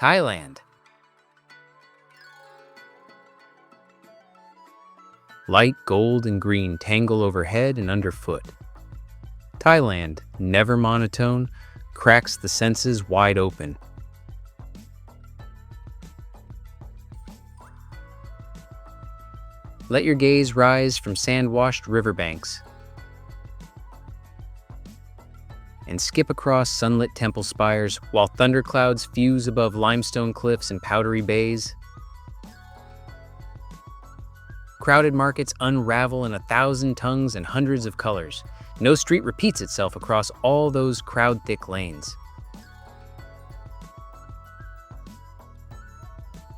Thailand. Light gold and green tangle overhead and underfoot. Thailand, never monotone, cracks the senses wide open. Let your gaze rise from sand-washed riverbanks and skip across sunlit temple spires while thunderclouds fuse above limestone cliffs and powdery bays. Crowded markets unravel in 1,000 tongues and hundreds of colors. No street repeats itself across all those crowd-thick lanes.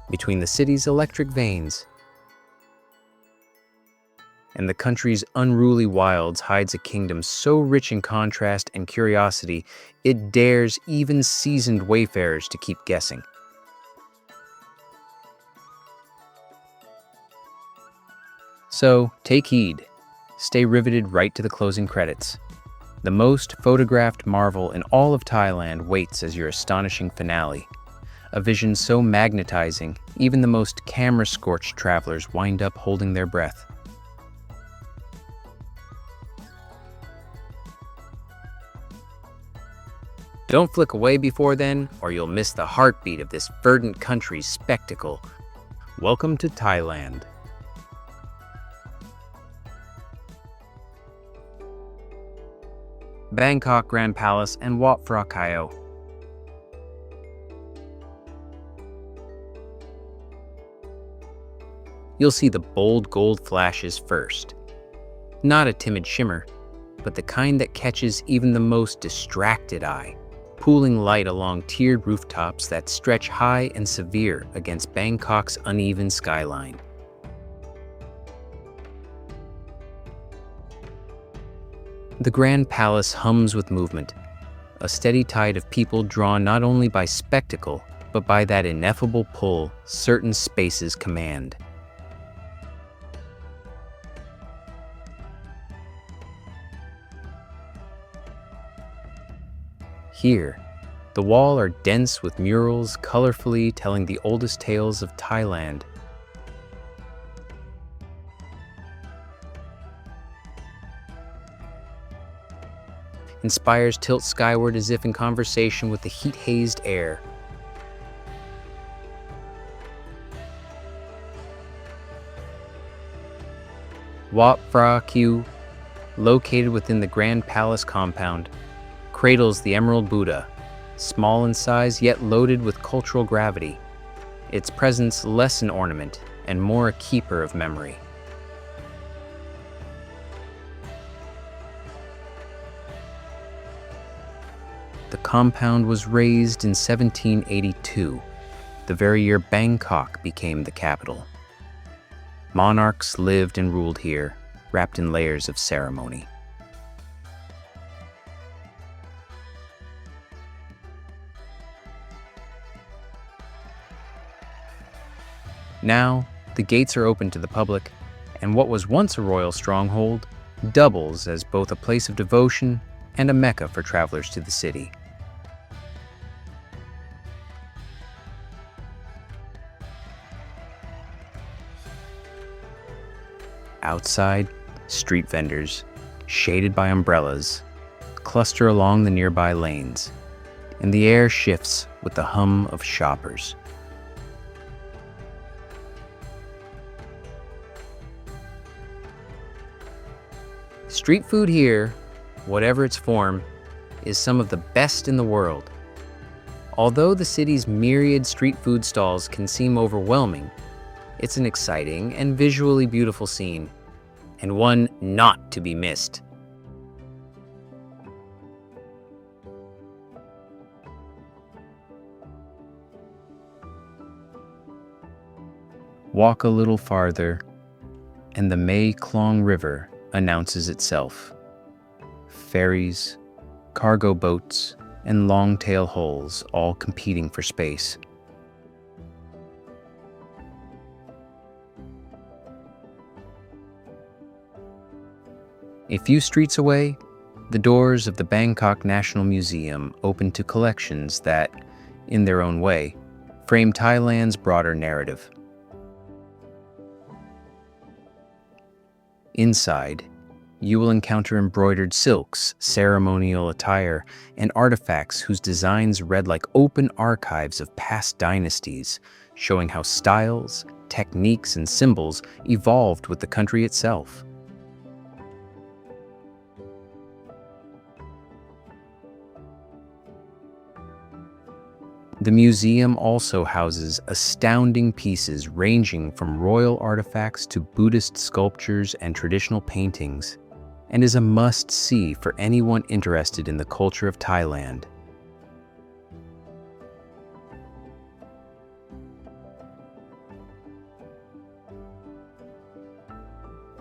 Between the city's electric veins and the country's unruly wilds hides a kingdom so rich in contrast and curiosity, it dares even seasoned wayfarers to keep guessing. So, take heed. Stay riveted right to the closing credits. The most photographed marvel in all of Thailand waits as your astonishing finale. A vision so magnetizing, even the most camera-scorched travelers wind up holding their breath. Don't flick away before then, or you'll miss the heartbeat of this verdant country's spectacle. Welcome to Thailand. Bangkok Grand Palace and Wat Phra Khao. You'll see the bold gold flashes first. Not a timid shimmer, but the kind that catches even the most distracted eye. Pooling light along tiered rooftops that stretch high and severe against Bangkok's uneven skyline. The Grand Palace hums with movement, a steady tide of people drawn not only by spectacle, but by that ineffable pull certain spaces command. Here, the walls are dense with murals colorfully telling the oldest tales of Thailand. And spires tilt skyward as if in conversation with the heat-hazed air. Wat Phra Khao, located within the Grand Palace compound, cradles the Emerald Buddha, small in size yet loaded with cultural gravity, its presence less an ornament and more a keeper of memory. The compound was razed in 1782, the very year Bangkok became the capital. Monarchs lived and ruled here, wrapped in layers of ceremony. Now, the gates are open to the public, and what was once a royal stronghold doubles as both a place of devotion and a mecca for travelers to the city. Outside, street vendors, shaded by umbrellas, cluster along the nearby lanes, and the air shifts with the hum of shoppers. Street food here, whatever its form, is some of the best in the world. Although the city's myriad street food stalls can seem overwhelming, it's an exciting and visually beautiful scene, and one not to be missed. Walk a little farther, and the Mae Klong River announces itself. Ferries, cargo boats, and long-tail hulls all competing for space. A few streets away, the doors of the Bangkok National Museum open to collections that, in their own way, frame Thailand's broader narrative. Inside, you will encounter embroidered silks, ceremonial attire, and artifacts whose designs read like open archives of past dynasties, showing how styles, techniques, and symbols evolved with the country itself. The museum also houses astounding pieces ranging from royal artifacts to Buddhist sculptures and traditional paintings, and is a must-see for anyone interested in the culture of Thailand.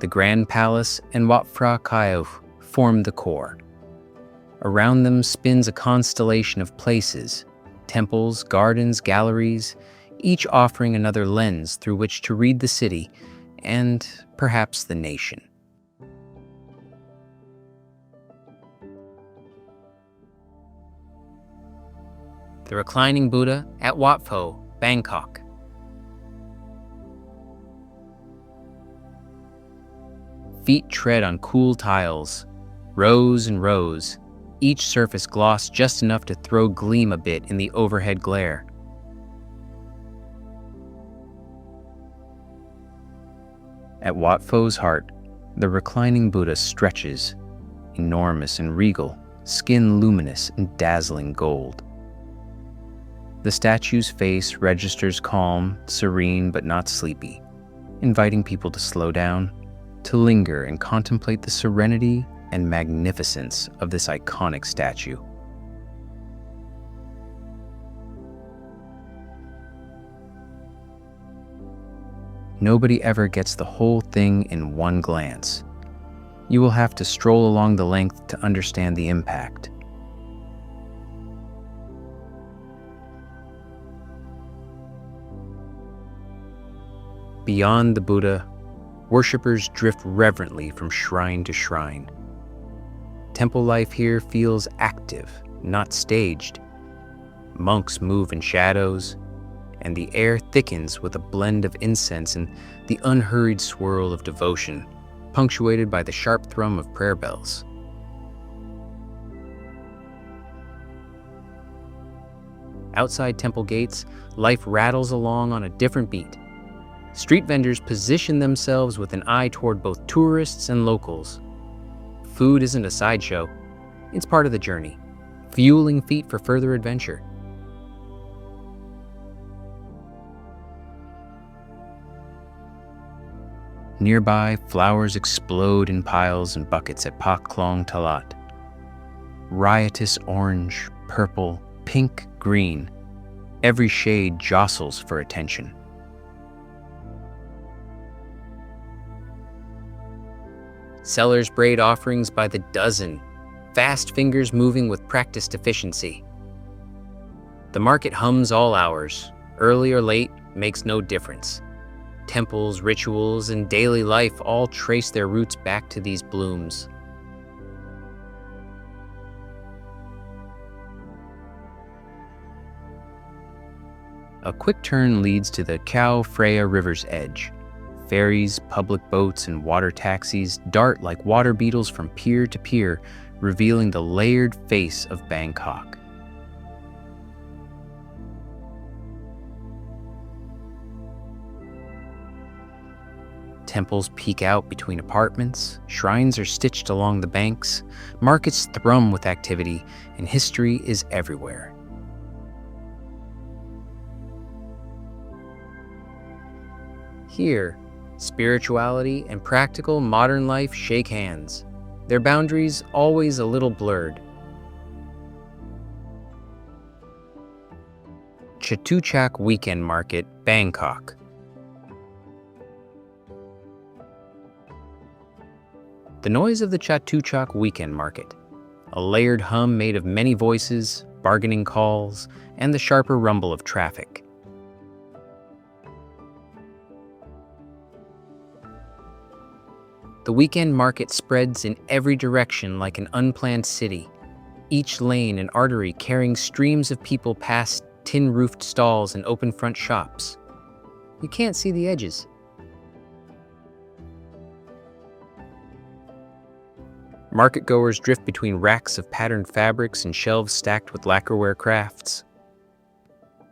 The Grand Palace and Wat Phra Khao form the core. Around them spins a constellation of places, temples, gardens, galleries, each offering another lens through which to read the city and perhaps the nation. The reclining Buddha at Wat Pho, Bangkok. Feet tread on cool tiles, rows and rows, each surface glossed just enough to throw gleam a bit in the overhead glare. At Wat Pho's heart, the reclining Buddha stretches, enormous and regal, skin luminous and dazzling gold. The statue's face registers calm, serene but not sleepy, inviting people to slow down, to linger and contemplate the serenity and magnificence of this iconic statue. Nobody ever gets the whole thing in one glance. You will have to stroll along the length to understand the impact. Beyond the Buddha, worshippers drift reverently from shrine to shrine. Temple life here feels active, not staged. Monks move in shadows, and the air thickens with a blend of incense and the unhurried swirl of devotion, punctuated by the sharp thrum of prayer bells. Outside temple gates, life rattles along on a different beat. Street vendors position themselves with an eye toward both tourists and locals. Food isn't a sideshow, it's part of the journey, fueling feet for further adventure. Nearby, flowers explode in piles and buckets at Pak Klong Talat. Riotous orange, purple, pink, green, every shade jostles for attention. Sellers braid offerings by the dozen, fast fingers moving with practiced efficiency. The market hums all hours, early or late makes no difference. Temples, rituals, and daily life all trace their roots back to these blooms. A quick turn leads to the Khao Phraya river's edge. Ferries, public boats, and water taxis dart like water beetles from pier to pier, revealing the layered face of Bangkok. Temples peek out between apartments, shrines are stitched along the banks, markets thrum with activity, and history is everywhere. Here, spirituality and practical modern life shake hands, their boundaries always a little blurred. Chatuchak Weekend Market, Bangkok. The noise of the Chatuchak Weekend Market, a layered hum made of many voices, bargaining calls, and the sharper rumble of traffic. The weekend market spreads in every direction like an unplanned city, each lane an artery carrying streams of people past tin-roofed stalls and open front shops. You can't see the edges. Market-goers drift between racks of patterned fabrics and shelves stacked with lacquerware crafts.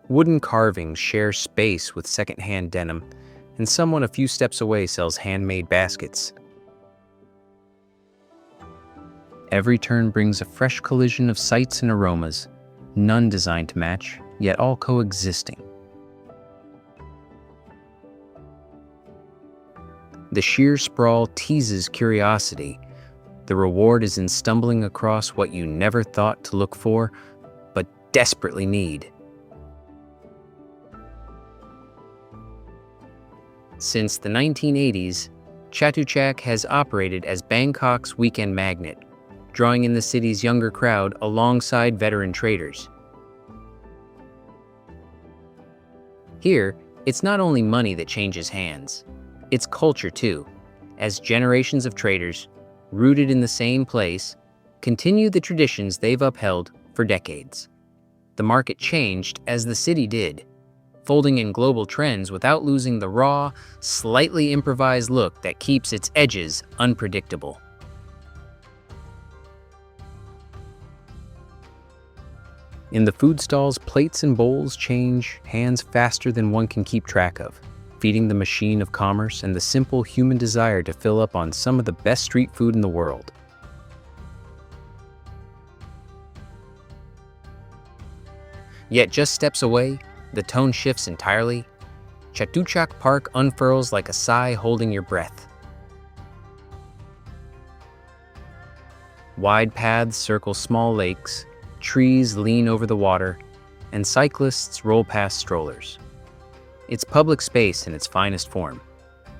Wooden carvings share space with second-hand denim, and someone a few steps away sells handmade baskets. Every turn brings a fresh collision of sights and aromas, none designed to match, yet all coexisting. The sheer sprawl teases curiosity. The reward is in stumbling across what you never thought to look for, but desperately need. Since the 1980s, Chatuchak has operated as Bangkok's weekend magnet, drawing in the city's younger crowd alongside veteran traders. Here, it's not only money that changes hands, it's culture too, as generations of traders, rooted in the same place, continue the traditions they've upheld for decades. The market changed as the city did, folding in global trends without losing the raw, slightly improvised look that keeps its edges unpredictable. In the food stalls, plates and bowls change hands faster than one can keep track of, feeding the machine of commerce and the simple human desire to fill up on some of the best street food in the world. Yet just steps away, the tone shifts entirely. Chatuchak Park unfurls like a sigh holding your breath. Wide paths circle small lakes, trees lean over the water, and cyclists roll past strollers. It's public space in its finest form,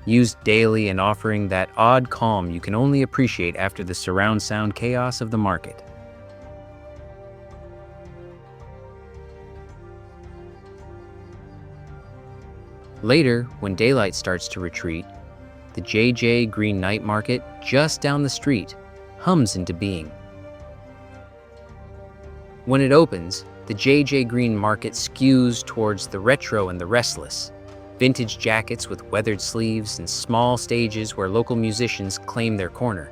used daily and offering that odd calm you can only appreciate after the surround sound chaos of the market. Later, when daylight starts to retreat, the JJ Green Night Market just down the street hums into being. When it opens, the JJ Green Market skews towards the retro and the restless, vintage jackets with weathered sleeves and small stages where local musicians claim their corner.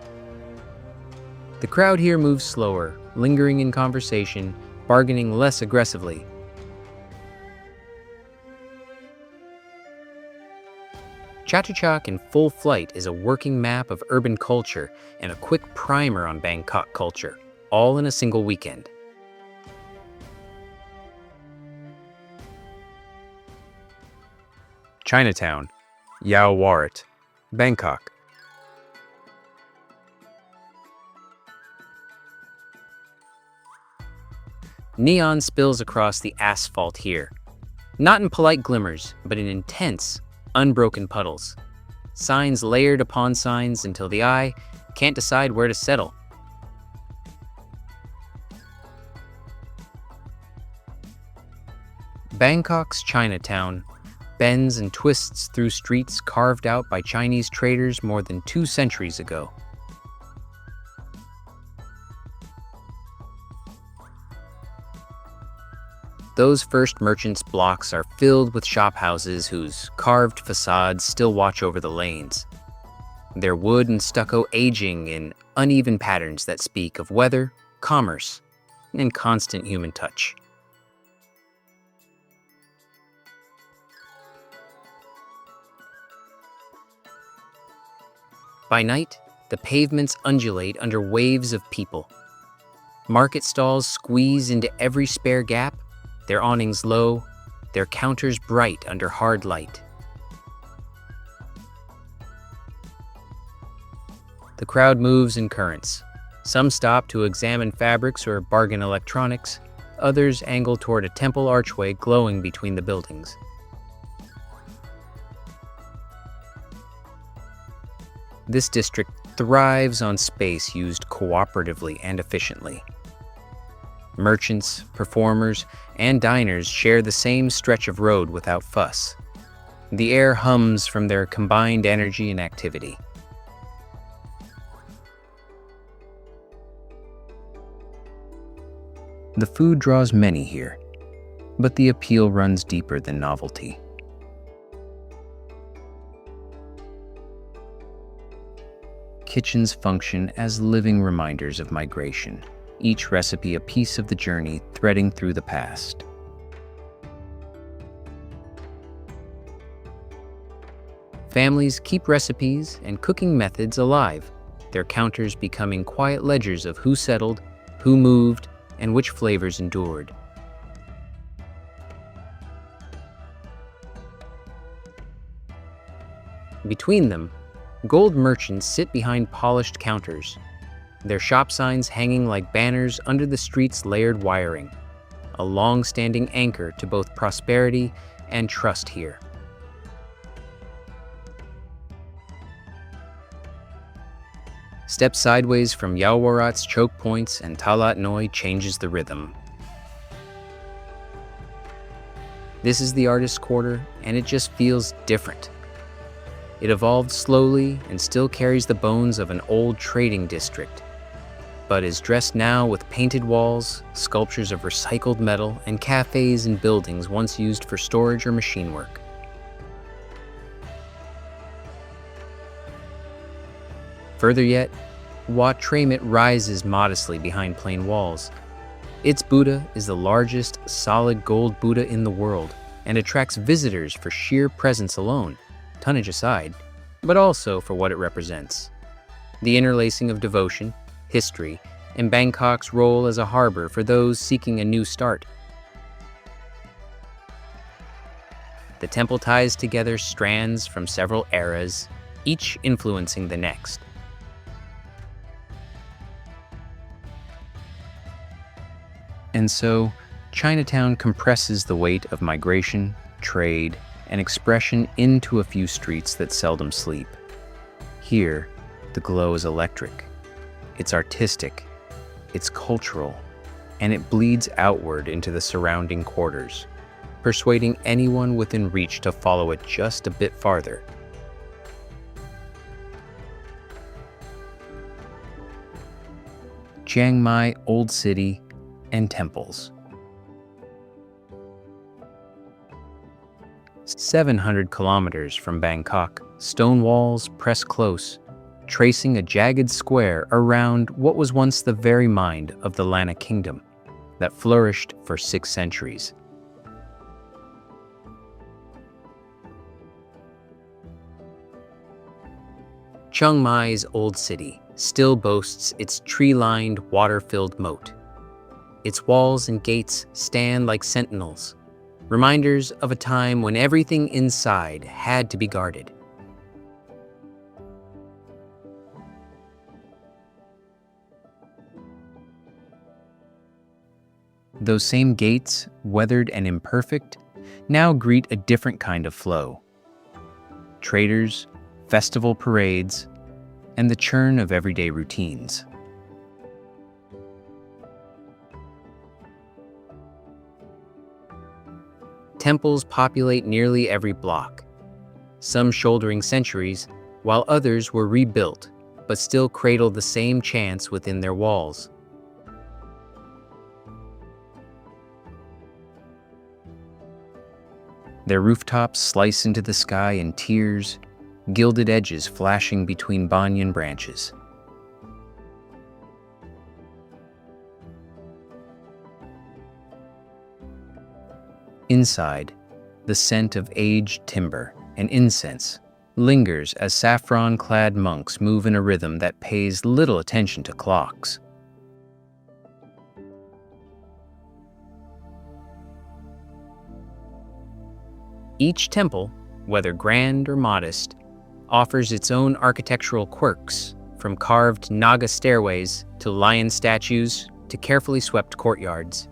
The crowd here moves slower, lingering in conversation, bargaining less aggressively. Chatuchak in full flight is a working map of urban culture and a quick primer on Bangkok culture, all in a single weekend. Chinatown, Yao Warat, Bangkok. Neon spills across the asphalt here, not in polite glimmers, but in intense, unbroken puddles. Signs layered upon signs until the eye can't decide where to settle. Bangkok's Chinatown bends and twists through streets carved out by Chinese traders more than 2 centuries ago. Those first merchants' blocks are filled with shophouses whose carved facades still watch over the lanes, their wood and stucco aging in uneven patterns that speak of weather, commerce, and constant human touch. By night, the pavements undulate under waves of people. Market stalls squeeze into every spare gap, their awnings low, their counters bright under hard light. The crowd moves in currents. Some stop to examine fabrics or bargain electronics, others angle toward a temple archway glowing between the buildings. This district thrives on space used cooperatively and efficiently. Merchants, performers, and diners share the same stretch of road without fuss. The air hums from their combined energy and activity. The food draws many here. but the appeal runs deeper than novelty. Kitchens function as living reminders of migration, each recipe a piece of the journey threading through the past. Families keep recipes and cooking methods alive, their counters becoming quiet ledgers of who settled, who moved, and which flavors endured. Between them, gold merchants sit behind polished counters, their shop signs hanging like banners under the street's layered wiring, a long-standing anchor to both prosperity and trust here. Step sideways from Yaowarat's choke points and Talat Noi changes the rhythm. This is the artist's quarter, and it just feels different. It evolved slowly and still carries the bones of an old trading district, but is dressed now with painted walls, sculptures of recycled metal, and cafes and buildings once used for storage or machine work. Further yet, Wat Tramit rises modestly behind plain walls. Its Buddha is the largest solid gold Buddha in the world and attracts visitors for sheer presence alone, tonnage aside, but also for what it represents. The interlacing of devotion, history, and Bangkok's role as a harbor for those seeking a new start. The temple ties together strands from several eras, each influencing the next. And so, Chinatown compresses the weight of migration, trade, and expression into a few streets that seldom sleep. Here, the glow is electric. It's artistic, it's cultural, and it bleeds outward into the surrounding quarters, persuading anyone within reach to follow it just a bit farther. Chiang Mai Old City and Temples. 700 kilometers from Bangkok, stone walls press close, tracing a jagged square around what was once the very mind of the Lanna kingdom that flourished for 6 centuries. Chiang Mai's old city still boasts its tree-lined, water-filled moat. Its walls and gates stand like sentinels, reminders of a time when everything inside had to be guarded. Those same gates, weathered and imperfect, now greet a different kind of flow. Traders, festival parades, and the churn of everyday routines. Temples populate nearly every block, some shouldering centuries, while others were rebuilt, but still cradle the same chants within their walls. Their rooftops slice into the sky in tiers, gilded edges flashing between banyan branches. Inside, the scent of aged timber and incense lingers as saffron-clad monks move in a rhythm that pays little attention to clocks. Each temple, whether grand or modest, offers its own architectural quirks, from carved Naga stairways to lion statues to carefully swept courtyards.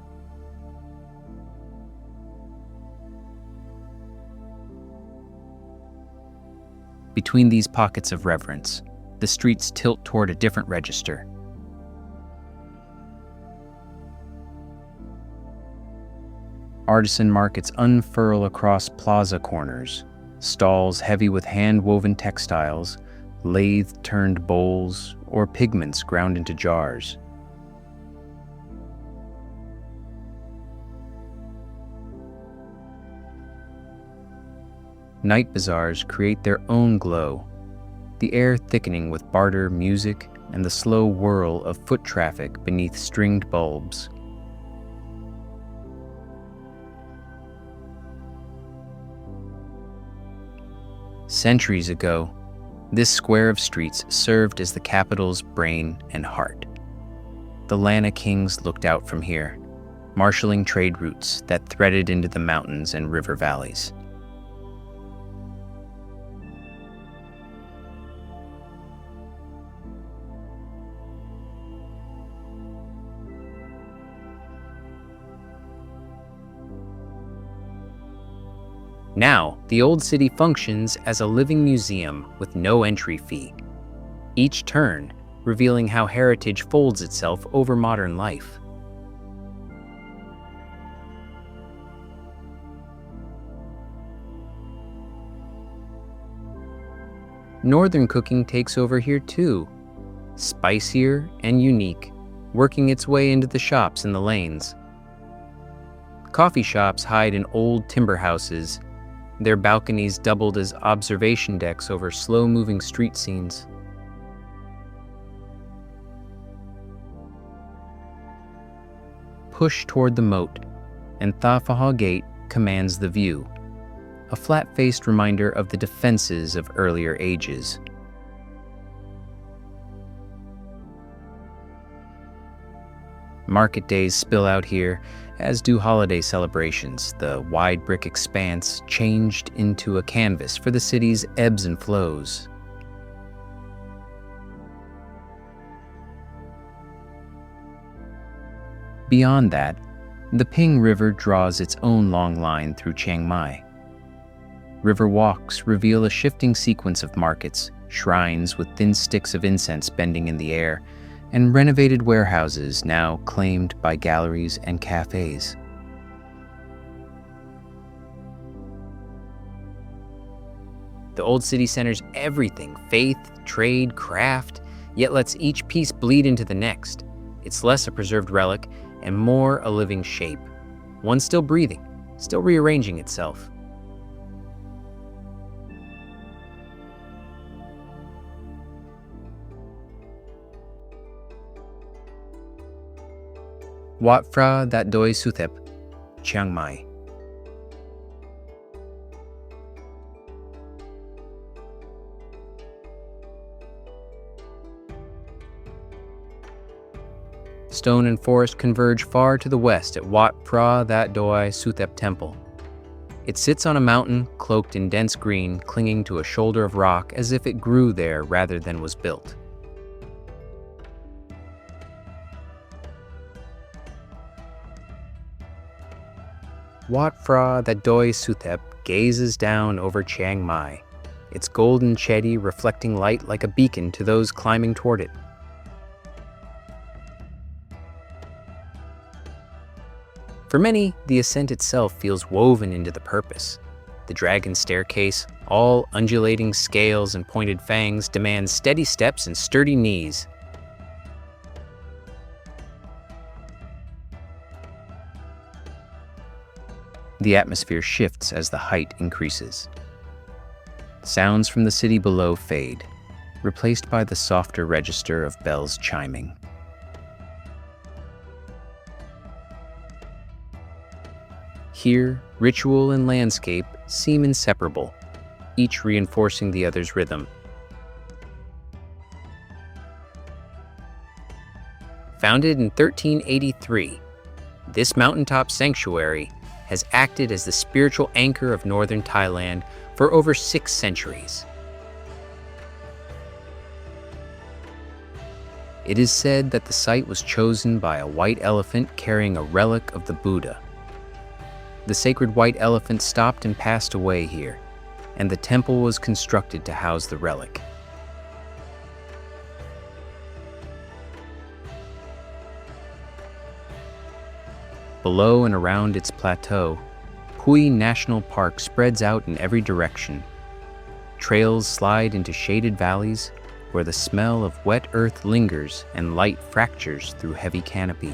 Between these pockets of reverence, the streets tilt toward a different register. Artisan markets unfurl across plaza corners, stalls heavy with hand-woven textiles, lathe-turned bowls, or pigments ground into jars. Night bazaars create their own glow, the air thickening with barter, music, and the slow whirl of foot traffic beneath stringed bulbs. Centuries ago, this square of streets served as the capital's brain and heart. The Lanna kings looked out from here, marshaling trade routes that threaded into the mountains and river valleys. Now, the old city functions as a living museum with no entry fee, each turn revealing how heritage folds itself over modern life. Northern cooking takes over here too, spicier and unique, working its way into the shops and the lanes. Coffee shops hide in old timber houses, their balconies doubled as observation decks over slow-moving street scenes. Push toward the moat, and Tha Phaha Gate commands the view, a flat-faced reminder of the defenses of earlier ages. Market days spill out here, as do holiday celebrations, the wide brick expanse changed into a canvas for the city's ebbs and flows. Beyond that, the Ping River draws its own long line through Chiang Mai. River walks reveal a shifting sequence of markets, shrines with thin sticks of incense bending in the air, and renovated warehouses now claimed by galleries and cafes. The old city centers everything: faith, trade, craft, yet lets each piece bleed into the next. It's less a preserved relic and more a living shape, one still breathing, still rearranging itself. Wat Phra That Doi Suthep, Chiang Mai. Stone and forest converge far to the west at Wat Phra That Doi Suthep Temple. It sits on a mountain cloaked in dense green, clinging to a shoulder of rock as if it grew there rather than was built. Wat Phra That Doi Suthep gazes down over Chiang Mai, its golden chedi reflecting light like a beacon to those climbing toward it. For many, the ascent itself feels woven into the purpose. The dragon staircase, all undulating scales and pointed fangs, demands steady steps and sturdy knees. The atmosphere shifts as the height increases. Sounds from the city below fade, replaced by the softer register of bells chiming. Here, ritual and landscape seem inseparable, each reinforcing the other's rhythm. Founded in 1383, this mountaintop sanctuary has acted as the spiritual anchor of northern Thailand for over 6 centuries. It is said that the site was chosen by a white elephant carrying a relic of the Buddha. The sacred white elephant stopped and passed away here, and the temple was constructed to house the relic. Below and around its plateau, Pui National Park spreads out in every direction. Trails slide into shaded valleys where the smell of wet earth lingers and light fractures through heavy canopy.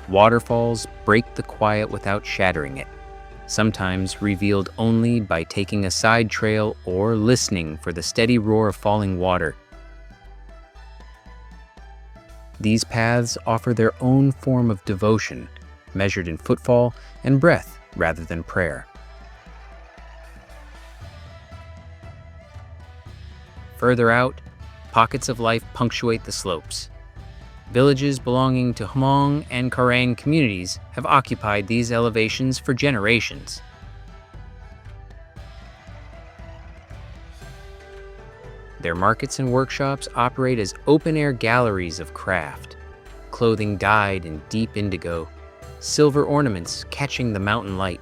Waterfalls break the quiet without shattering it, sometimes revealed only by taking a side trail or listening for the steady roar of falling water. These paths offer their own form of devotion, measured in footfall and breath rather than prayer. Further out, pockets of life punctuate the slopes. Villages belonging to Hmong and Karen communities have occupied these elevations for generations. Their markets and workshops operate as open-air galleries of craft, clothing dyed in deep indigo, silver ornaments catching the mountain light.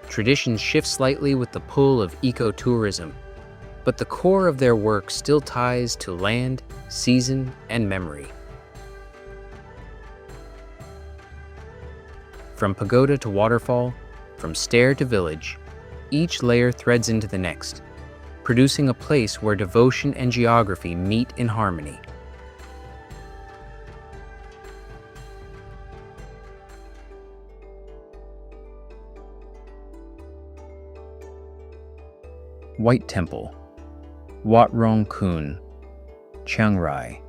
Traditions shift slightly with the pull of ecotourism, but the core of their work still ties to land, season, and memory. From pagoda to waterfall, from stair to village, each layer threads into the next, producing a place where devotion and geography meet in harmony. White Temple, Wat Rong Khun, Chiang Mai.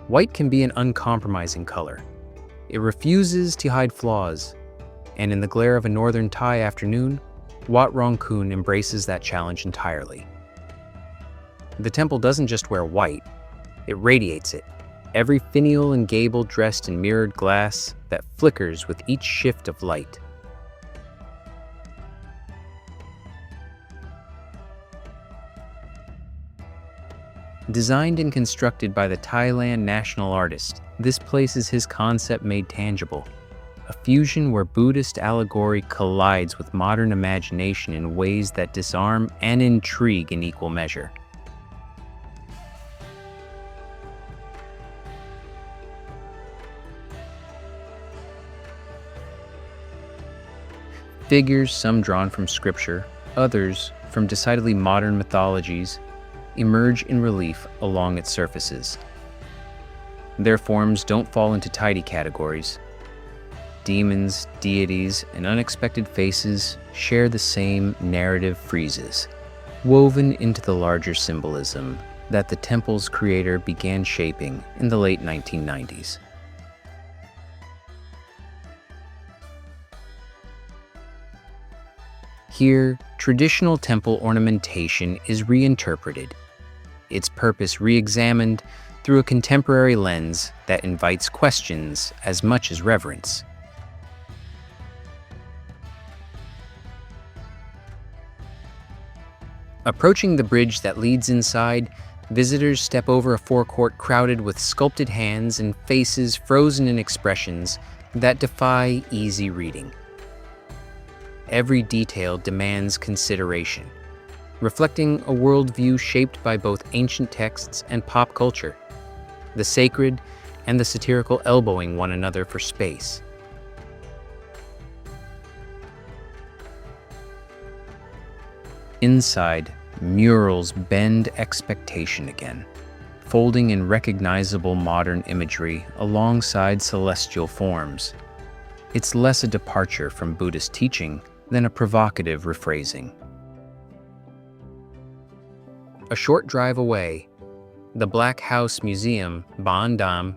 White can be an uncompromising color. It refuses to hide flaws, and in the glare of a northern Thai afternoon, Wat Rong Khun embraces that challenge entirely. The temple doesn't just wear white, it radiates it, every finial and gable dressed in mirrored glass that flickers with each shift of light. Designed and constructed by the Thailand national artist, this places his concept made tangible, a fusion where Buddhist allegory collides with modern imagination in ways that disarm and intrigue in equal measure. Figures, some drawn from scripture, others from decidedly modern mythologies, emerge in relief along its surfaces. Their forms don't fall into tidy categories. Demons, deities, and unexpected faces share the same narrative friezes, woven into the larger symbolism that the temple's creator began shaping in the late 1990s. Here, traditional temple ornamentation is reinterpreted, its purpose re-examined through a contemporary lens that invites questions as much as reverence. Approaching the bridge that leads inside, visitors step over a forecourt crowded with sculpted hands and faces frozen in expressions that defy easy reading. Every detail demands consideration, reflecting a worldview shaped by both ancient texts and pop culture, the sacred and the satirical elbowing one another for space. Inside, murals bend expectation again, folding in recognizable modern imagery alongside celestial forms. It's less a departure from Buddhist teaching than a provocative rephrasing. A short drive away, the Black House Museum, Ban Dam,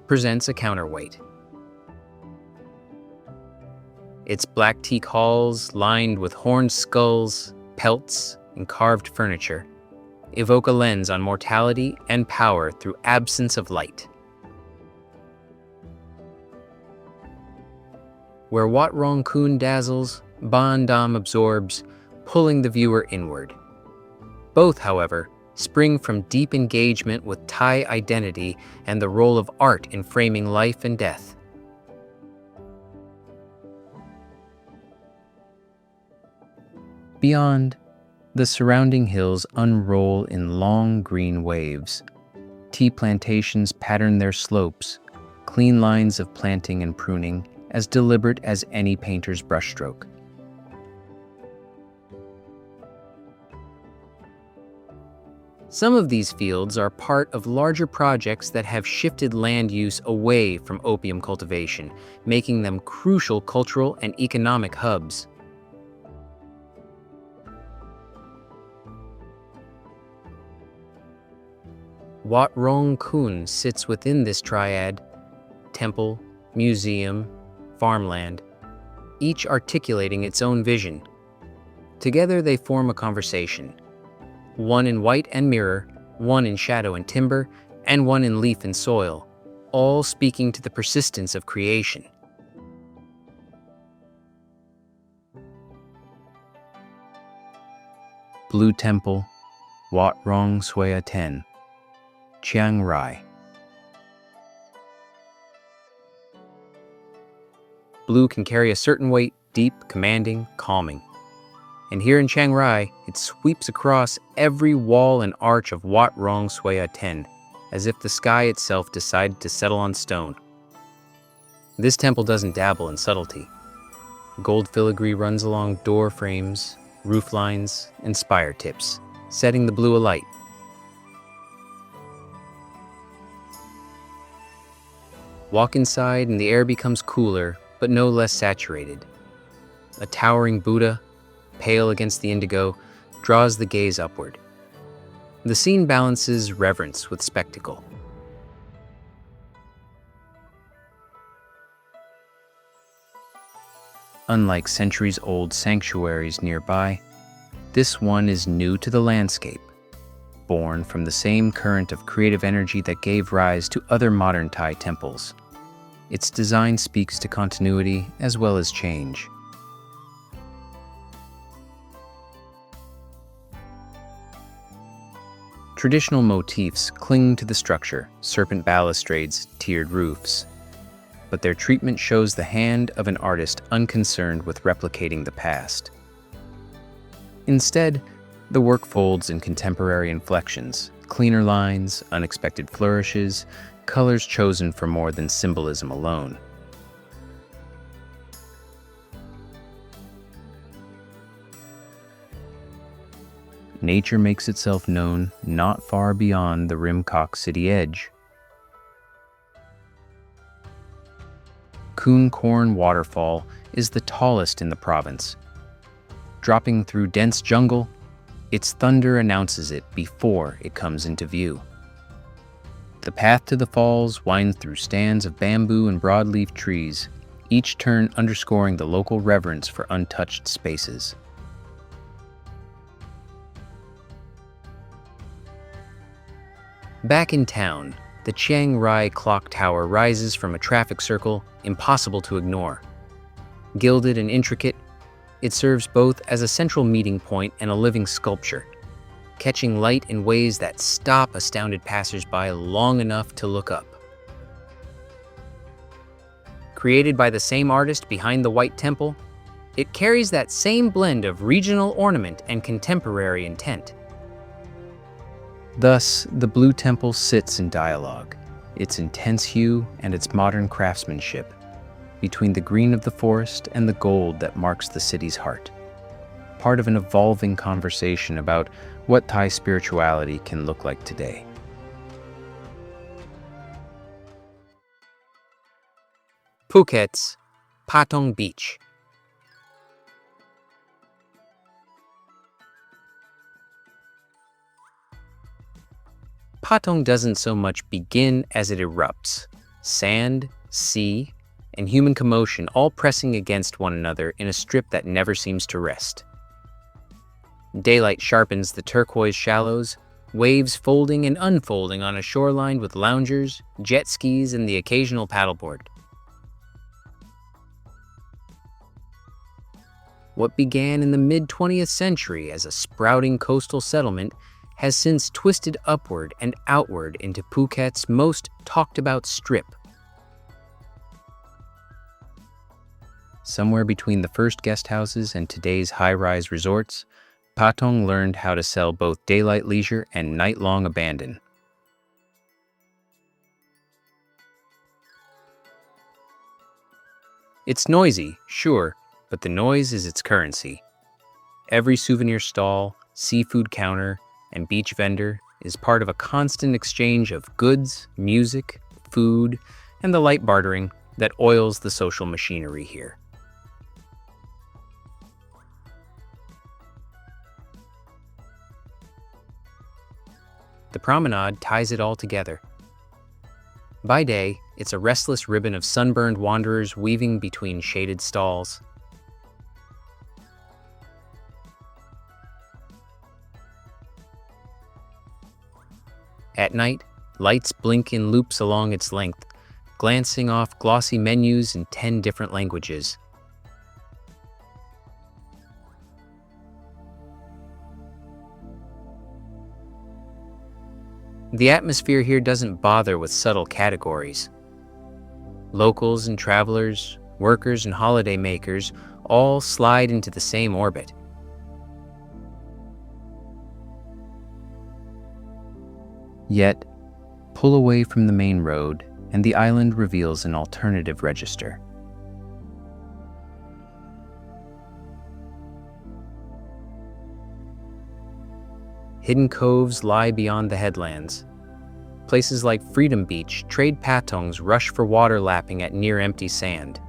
presents a counterweight. Its black teak halls, lined with horned skulls, pelts, and carved furniture, evoke a lens on mortality and power through absence of light. Where Wat Rong Khun dazzles, Ban Dam absorbs, pulling the viewer inward. Both, however, spring from deep engagement with Thai identity and the role of art in framing life and death. Beyond, the surrounding hills unroll in long green waves. Tea plantations pattern their slopes, clean lines of planting and pruning, as deliberate as any painter's brushstroke. Some of these fields are part of larger projects that have shifted land use away from opium cultivation, making them crucial cultural and economic hubs. Wat Rong Kun sits within this triad: temple, museum, farmland, each articulating its own vision. Together they form a conversation, one in white and mirror, one in shadow and timber, and one in leaf and soil, all speaking to the persistence of creation. Blue Temple, Wat Rong Swea Ten, Chiang Mai. Blue can carry a certain weight, deep, commanding, calming. And here in Chiang Mai, it sweeps across every wall and arch of Wat Rong Swea Ten, as if the sky itself decided to settle on stone. This temple doesn't dabble in subtlety. Gold filigree runs along door frames, roof lines, and spire tips, setting the blue alight. Walk inside and the air becomes cooler, but no less saturated. A towering Buddha, pale against the indigo, draws the gaze upward. The scene balances reverence with spectacle. Unlike centuries-old sanctuaries nearby, this one is new to the landscape, born from the same current of creative energy that gave rise to other modern Thai temples. Its design speaks to continuity as well as change. Traditional motifs cling to the structure, serpent balustrades, tiered roofs. But their treatment shows the hand of an artist unconcerned with replicating the past. Instead, the work folds in contemporary inflections, cleaner lines, unexpected flourishes, colors chosen for more than symbolism alone. Nature makes itself known not far beyond the Rimkok city edge. Khun Korn Waterfall is the tallest in the province. Dropping through dense jungle, its thunder announces it before it comes into view. The path to the falls winds through stands of bamboo and broadleaf trees, each turn underscoring the local reverence for untouched spaces. Back in town, the Chiang Mai clock tower rises from a traffic circle impossible to ignore. Gilded and intricate, it serves both as a central meeting point and a living sculpture, catching light in ways that stop astounded passersby long enough to look up. Created by the same artist behind the White Temple, it carries that same blend of regional ornament and contemporary intent. Thus, the Blue Temple sits in dialogue, its intense hue and its modern craftsmanship, between the green of the forest and the gold that marks the city's heart, part of an evolving conversation about what Thai spirituality can look like today. Phuket's Patong Beach. Patong doesn't so much begin as it erupts. Sand, sea, and human commotion all pressing against one another in a strip that never seems to rest. Daylight sharpens the turquoise shallows, waves folding and unfolding on a shoreline with loungers, jet skis, and the occasional paddleboard. What began in the mid-20th century as a sprouting coastal settlement has since twisted upward and outward into Phuket's most talked-about strip. Somewhere between the first guest houses and today's high-rise resorts, Patong learned how to sell both daylight leisure and night-long abandon. It's noisy, sure, but the noise is its currency. Every souvenir stall, seafood counter, and beach vendor is part of a constant exchange of goods, music, food, and the light bartering that oils the social machinery here. The promenade ties it all together. By day, it's a restless ribbon of sunburned wanderers weaving between shaded stalls. At night, lights blink in loops along its length, glancing off glossy menus in 10 different languages. The atmosphere here doesn't bother with subtle categories. Locals and travelers, workers and holiday makers all slide into the same orbit. Yet, pull away from the main road, and the island reveals an alternative register. Hidden coves lie beyond the headlands. Places like Freedom Beach trade Patongs rush for water lapping at near-empty sand.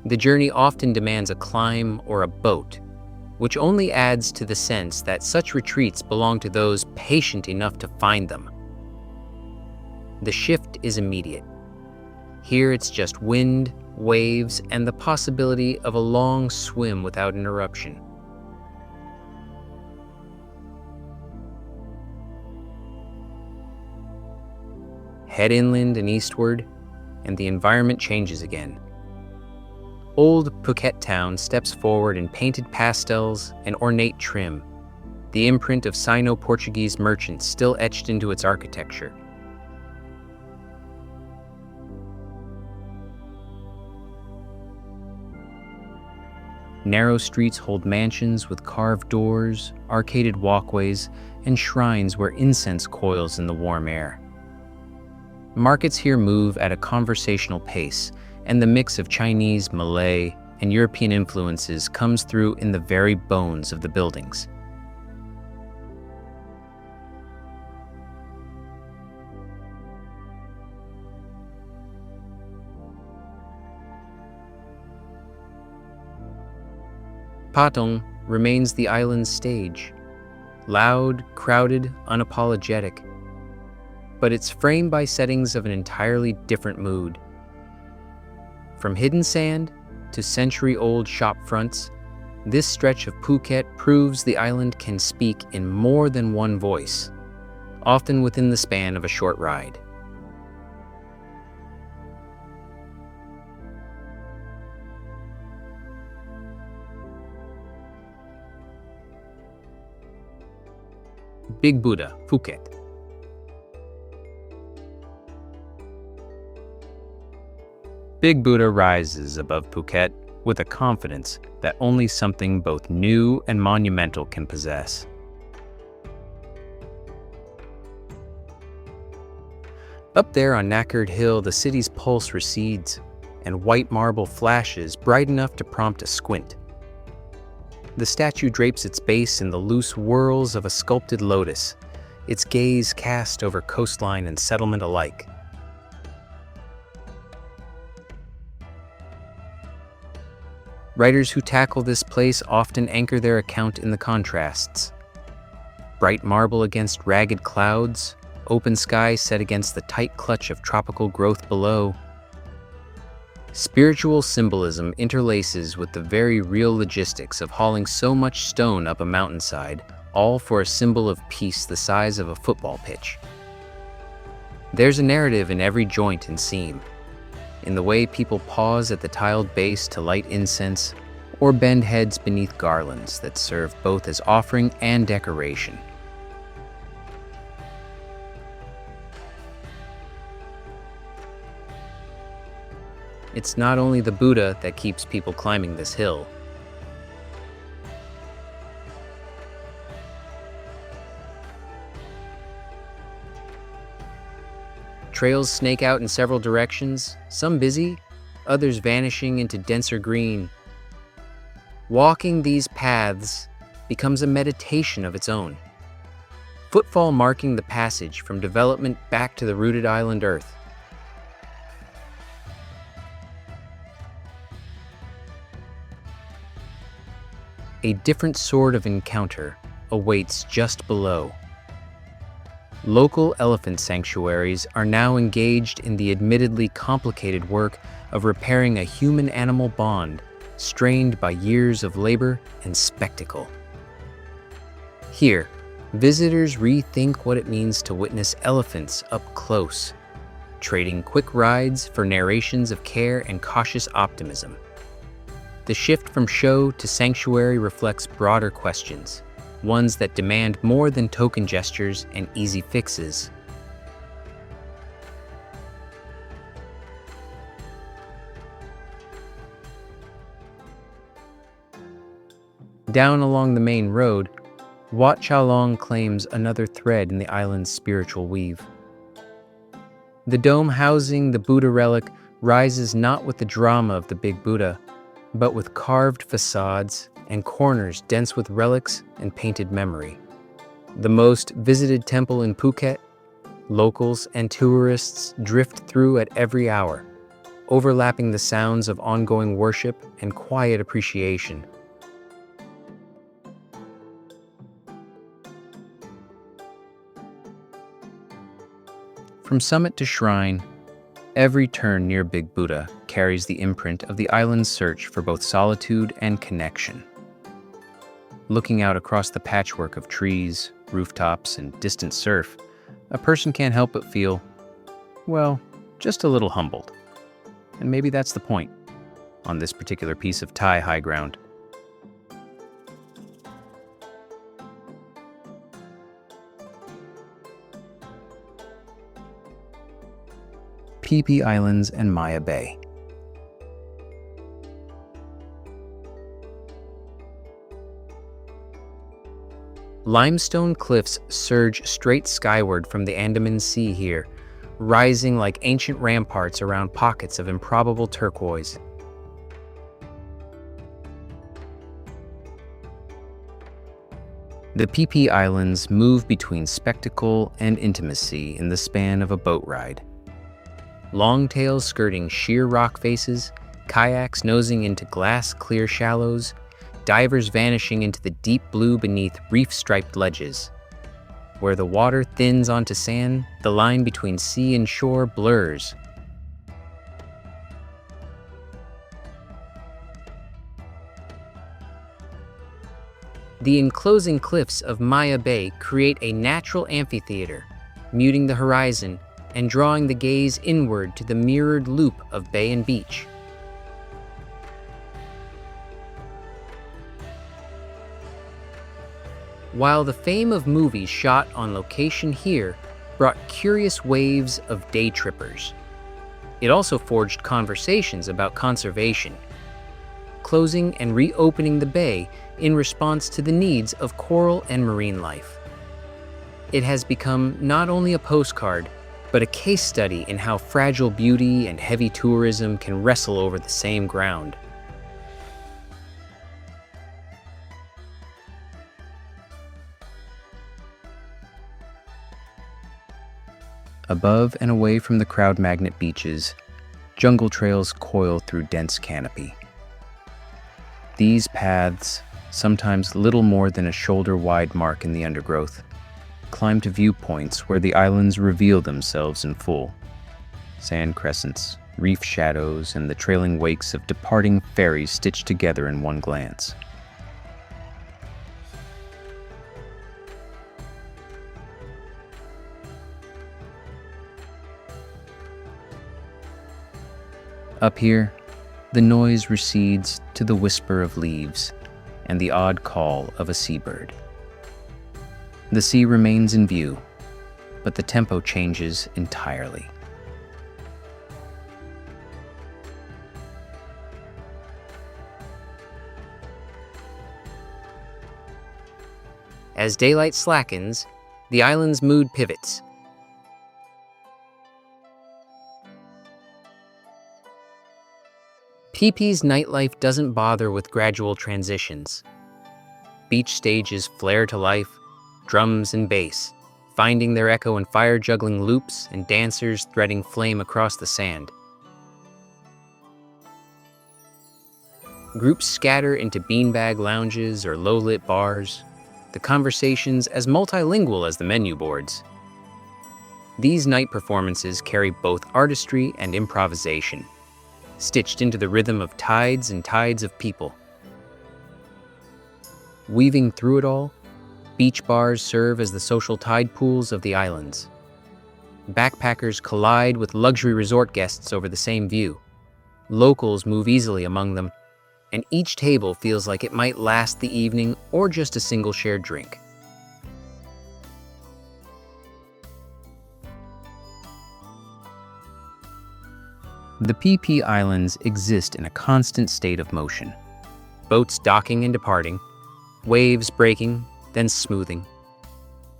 The journey often demands a climb or a boat, which only adds to the sense that such retreats belong to those patient enough to find them. The shift is immediate. Here it's just wind, waves, and the possibility of a long swim without interruption. Head inland and eastward, and the environment changes again. Old Phuket town steps forward in painted pastels and ornate trim, the imprint of Sino-Portuguese merchants still etched into its architecture. Narrow streets hold mansions with carved doors, arcaded walkways, and shrines where incense coils in the warm air. Markets here move at a conversational pace, and the mix of Chinese, Malay, and European influences comes through in the very bones of the buildings. Patong remains the island's stage, loud, crowded, unapologetic, but it's framed by settings of an entirely different mood. From hidden sand to century-old shop fronts, this stretch of Phuket proves the island can speak in more than one voice, often within the span of a short ride. Big Buddha, Phuket. Big Buddha rises above Phuket with a confidence that only something both new and monumental can possess. Up there on Knackered Hill, the city's pulse recedes, and white marble flashes bright enough to prompt a squint. The statue drapes its base in the loose whorls of a sculpted lotus, its gaze cast over coastline and settlement alike. Writers who tackle this place often anchor their account in the contrasts. Bright marble against ragged clouds, open sky set against the tight clutch of tropical growth below. Spiritual symbolism interlaces with the very real logistics of hauling so much stone up a mountainside, all for a symbol of peace the size of a football pitch. There's a narrative in every joint and seam, in the way people pause at the tiled base to light incense or bend heads beneath garlands that serve both as offering and decoration. It's not only the Buddha that keeps people climbing this hill. Trails snake out in several directions, some busy, others vanishing into denser green. Walking these paths becomes a meditation of its own, footfall marking the passage from development back to the rooted island earth. A different sort of encounter awaits just below. Local elephant sanctuaries are now engaged in the admittedly complicated work of repairing a human-animal bond strained by years of labor and spectacle. Here, visitors rethink what it means to witness elephants up close, trading quick rides for narrations of care and cautious optimism. The shift from show to sanctuary reflects broader questions, ones that demand more than token gestures and easy fixes. Down along the main road, Wat Chalong claims another thread in the island's spiritual weave. The dome housing the Buddha relic rises not with the drama of the Big Buddha, but with carved facades and corners dense with relics and painted memory. The most visited temple in Phuket, locals and tourists drift through at every hour, overlapping the sounds of ongoing worship and quiet appreciation. From summit to shrine, every turn near Big Buddha carries the imprint of the island's search for both solitude and connection. Looking out across the patchwork of trees, rooftops, and distant surf, a person can't help but feel, well, just a little humbled. And maybe that's the point on this particular piece of Thai high ground. Phi Phi Islands and Maya Bay. Limestone cliffs surge straight skyward from the Andaman Sea here, rising like ancient ramparts around pockets of improbable turquoise. The Phi Phi Islands move between spectacle and intimacy in the span of a boat ride. Long tails skirting sheer rock faces, kayaks nosing into glass-clear shallows, divers vanishing into the deep blue beneath reef-striped ledges. Where the water thins onto sand, the line between sea and shore blurs. The enclosing cliffs of Maya Bay create a natural amphitheater, muting the horizon and drawing the gaze inward to the mirrored loop of bay and beach. While the fame of movies shot on location here brought curious waves of day trippers, it also forged conversations about conservation, closing and reopening the bay in response to the needs of coral and marine life. It has become not only a postcard, but a case study in how fragile beauty and heavy tourism can wrestle over the same ground. Above and away from the crowd magnet beaches, jungle trails coil through dense canopy. These paths, sometimes little more than a shoulder-wide mark in the undergrowth, climb to viewpoints where the islands reveal themselves in full. Sand crescents, reef shadows, and the trailing wakes of departing ferries stitched together in one glance. Up here, the noise recedes to the whisper of leaves and the odd call of a seabird. The sea remains in view, but the tempo changes entirely. As daylight slackens, the island's mood pivots. PP's nightlife doesn't bother with gradual transitions. Beach stages flare to life, drums and bass, finding their echo in fire-juggling loops and dancers threading flame across the sand. Groups scatter into beanbag lounges or low-lit bars, the conversations as multilingual as the menu boards. These night performances carry both artistry and improvisation, stitched into the rhythm of tides and tides of people. Weaving through it all, beach bars serve as the social tide pools of the islands. Backpackers collide with luxury resort guests over the same view. Locals move easily among them, and each table feels like it might last the evening or just a single shared drink. The PP Islands exist in a constant state of motion. Boats docking and departing, waves breaking, then smoothing.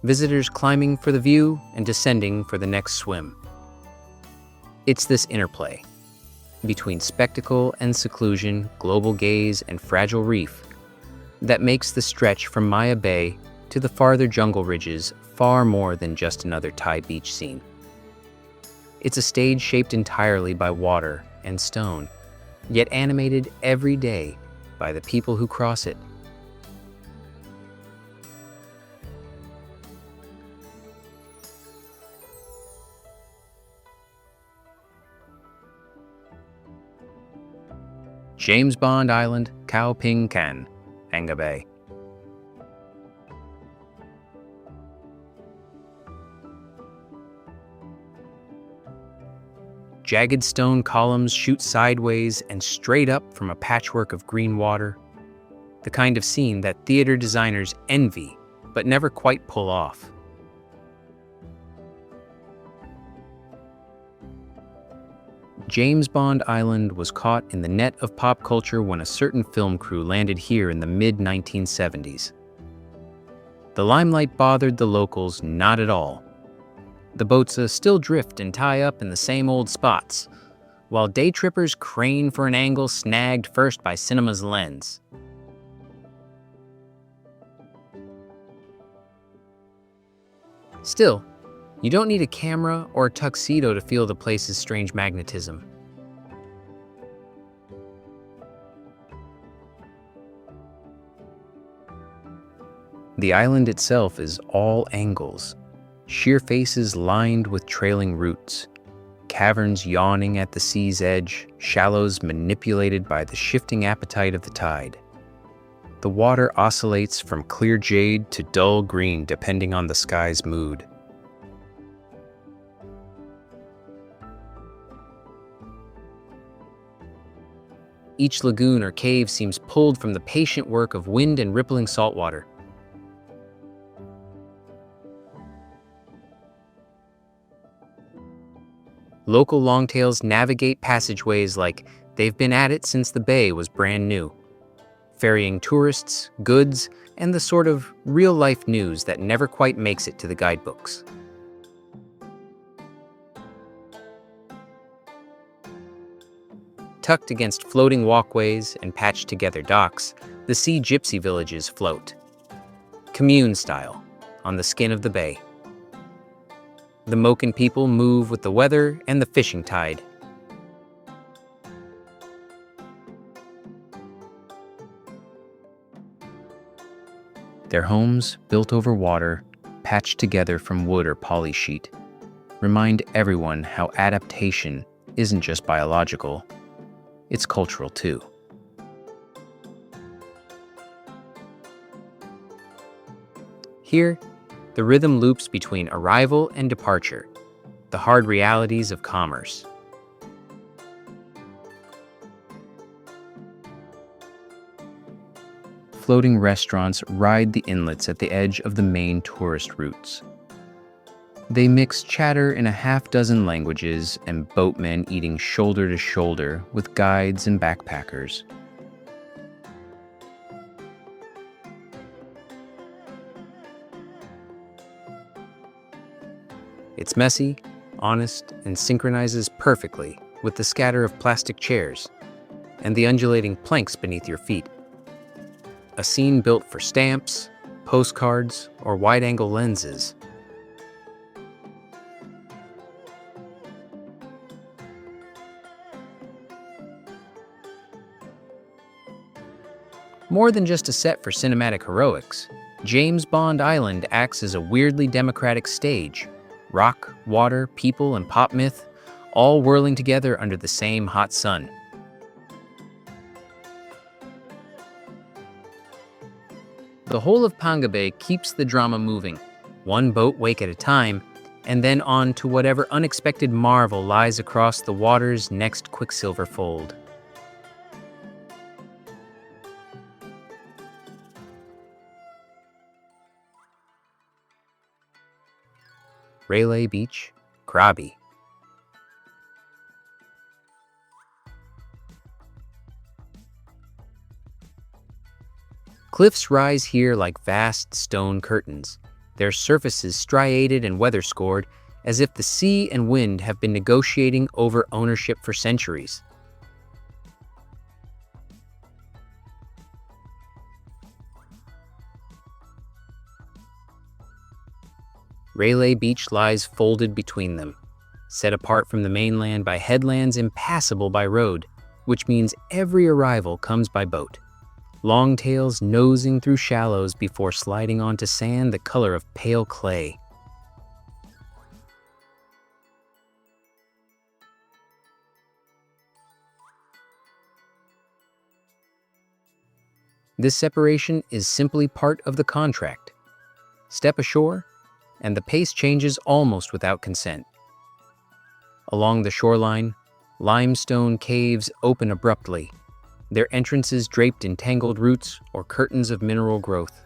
Visitors climbing for the view and descending for the next swim. It's this interplay between spectacle and seclusion, global gaze and fragile reef that makes the stretch from Maya Bay to the farther jungle ridges far more than just another Thai beach scene. It's a stage shaped entirely by water and stone, yet animated every day by the people who cross it. James Bond Island, Khao Ping Can, Anga Bay. Jagged stone columns shoot sideways and straight up from a patchwork of green water, the kind of scene that theater designers envy but never quite pull off. James Bond Island was caught in the net of pop culture when a certain film crew landed here in the mid-1970s. The limelight bothered the locals not at all. The boats still drift and tie up in the same old spots, while day trippers crane for an angle snagged first by cinema's lens. Still, you don't need a camera or a tuxedo to feel the place's strange magnetism. The island itself is all angles, sheer faces lined with trailing roots, caverns yawning at the sea's edge, shallows manipulated by the shifting appetite of the tide. The water oscillates from clear jade to dull green depending on the sky's mood. Each lagoon or cave seems pulled from the patient work of wind and rippling saltwater. Local longtails navigate passageways like they've been at it since the bay was brand new, ferrying tourists, goods, and the sort of real-life news that never quite makes it to the guidebooks. Tucked against floating walkways and patched together docks, the sea gypsy villages float, commune style, on the skin of the bay. The Moken people move with the weather and the fishing tide. Their homes, built over water, patched together from wood or poly sheet, remind everyone how adaptation isn't just biological, it's cultural too. Here, the rhythm loops between arrival and departure, the hard realities of commerce. Floating restaurants ride the inlets at the edge of the main tourist routes. They mix chatter in a half-dozen languages and boatmen eating shoulder to shoulder with guides and backpackers. It's messy, honest, and synchronizes perfectly with the scatter of plastic chairs, and the undulating planks beneath your feet. A scene built for stamps, postcards, or wide-angle lenses. More than just a set for cinematic heroics, James Bond Island acts as a weirdly democratic stage. Rock, water, people, and pop myth, all whirling together under the same hot sun. The whole of Phang Bay keeps the drama moving, one boat wake at a time, and then on to whatever unexpected marvel lies across the water's next quicksilver fold. Railay Beach, Krabi. Cliffs rise here like vast stone curtains, their surfaces striated and weather-scored, as if the sea and wind have been negotiating over ownership for centuries. Railay Beach lies folded between them, set apart from the mainland by headlands impassable by road, which means every arrival comes by boat. Longtails nosing through shallows before sliding onto sand the color of pale clay. This separation is simply part of the contract. Step ashore, and the pace changes almost without consent. Along the shoreline, limestone caves open abruptly, their entrances draped in tangled roots or curtains of mineral growth.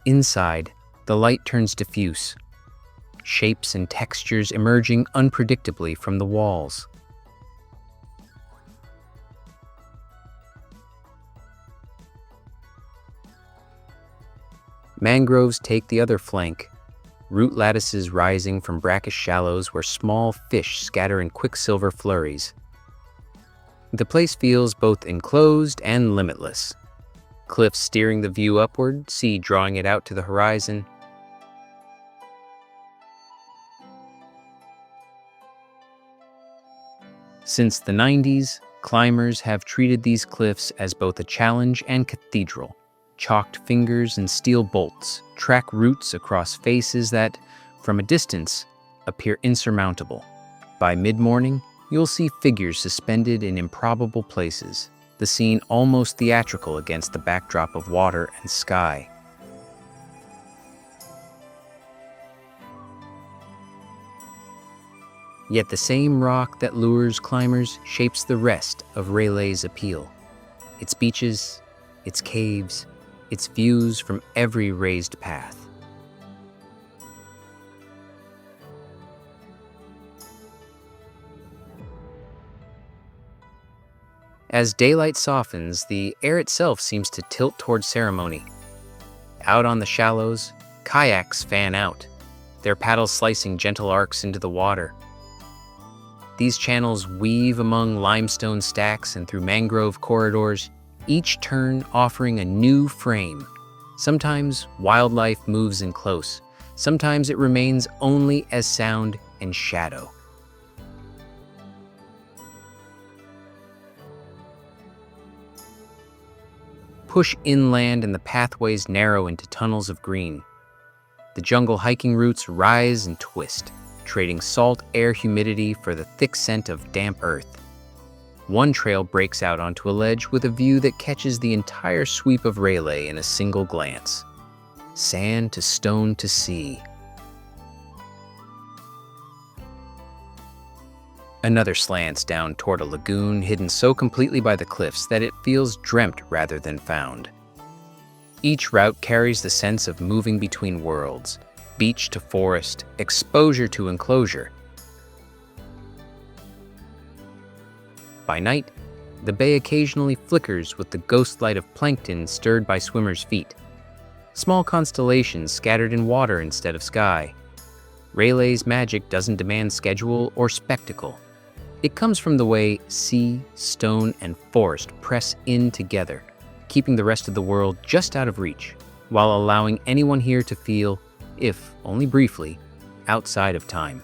Inside, the light turns diffuse, shapes and textures emerging unpredictably from the walls. Mangroves take the other flank, root lattices rising from brackish shallows where small fish scatter in quicksilver flurries. The place feels both enclosed and limitless. Cliffs steering the view upward, sea drawing it out to the horizon. Since the 90s, climbers have treated these cliffs as both a challenge and cathedral. Chalked fingers and steel bolts track routes across faces that, from a distance, appear insurmountable. By mid-morning, you'll see figures suspended in improbable places, the scene almost theatrical against the backdrop of water and sky. Yet the same rock that lures climbers shapes the rest of Raylay's appeal. Its beaches, its caves, its views from every raised path. As daylight softens, the air itself seems to tilt toward ceremony. Out on the shallows, kayaks fan out, their paddles slicing gentle arcs into the water. These channels weave among limestone stacks and through mangrove corridors, each turn offering a new frame. Sometimes wildlife moves in close, sometimes it remains only as sound and shadow. Push inland and the pathways narrow into tunnels of green. The jungle hiking routes rise and twist, trading salt air humidity for the thick scent of damp earth. One trail breaks out onto a ledge with a view that catches the entire sweep of Railay in a single glance. Sand to stone to sea. Another slants down toward a lagoon hidden so completely by the cliffs that it feels dreamt rather than found. Each route carries the sense of moving between worlds, beach to forest, exposure to enclosure. By night, the bay occasionally flickers with the ghost light of plankton stirred by swimmers' feet, small constellations scattered in water instead of sky. Raylay's magic doesn't demand schedule or spectacle. It comes from the way sea, stone, and forest press in together, keeping the rest of the world just out of reach, while allowing anyone here to feel, if only briefly, outside of time.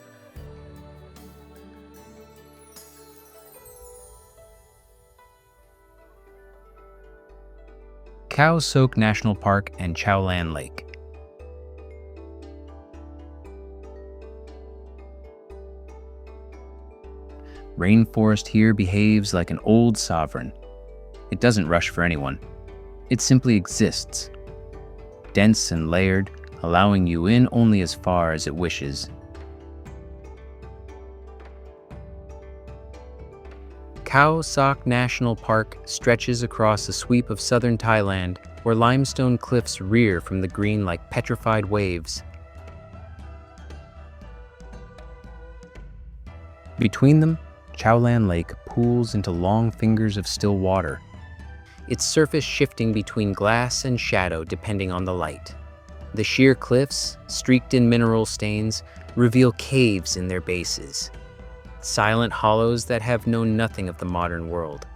Khao Sok National Park and Chao Lake. Rainforest here behaves like an old sovereign. It doesn't rush for anyone. It simply exists, dense and layered, allowing you in only as far as it wishes. Khao Sok National Park stretches across a sweep of southern Thailand, where limestone cliffs rear from the green like petrified waves. Between them, Chao Lake pools into long fingers of still water, its surface shifting between glass and shadow depending on the light. The sheer cliffs, streaked in mineral stains, reveal caves in their bases, silent hollows that have known nothing of the modern world.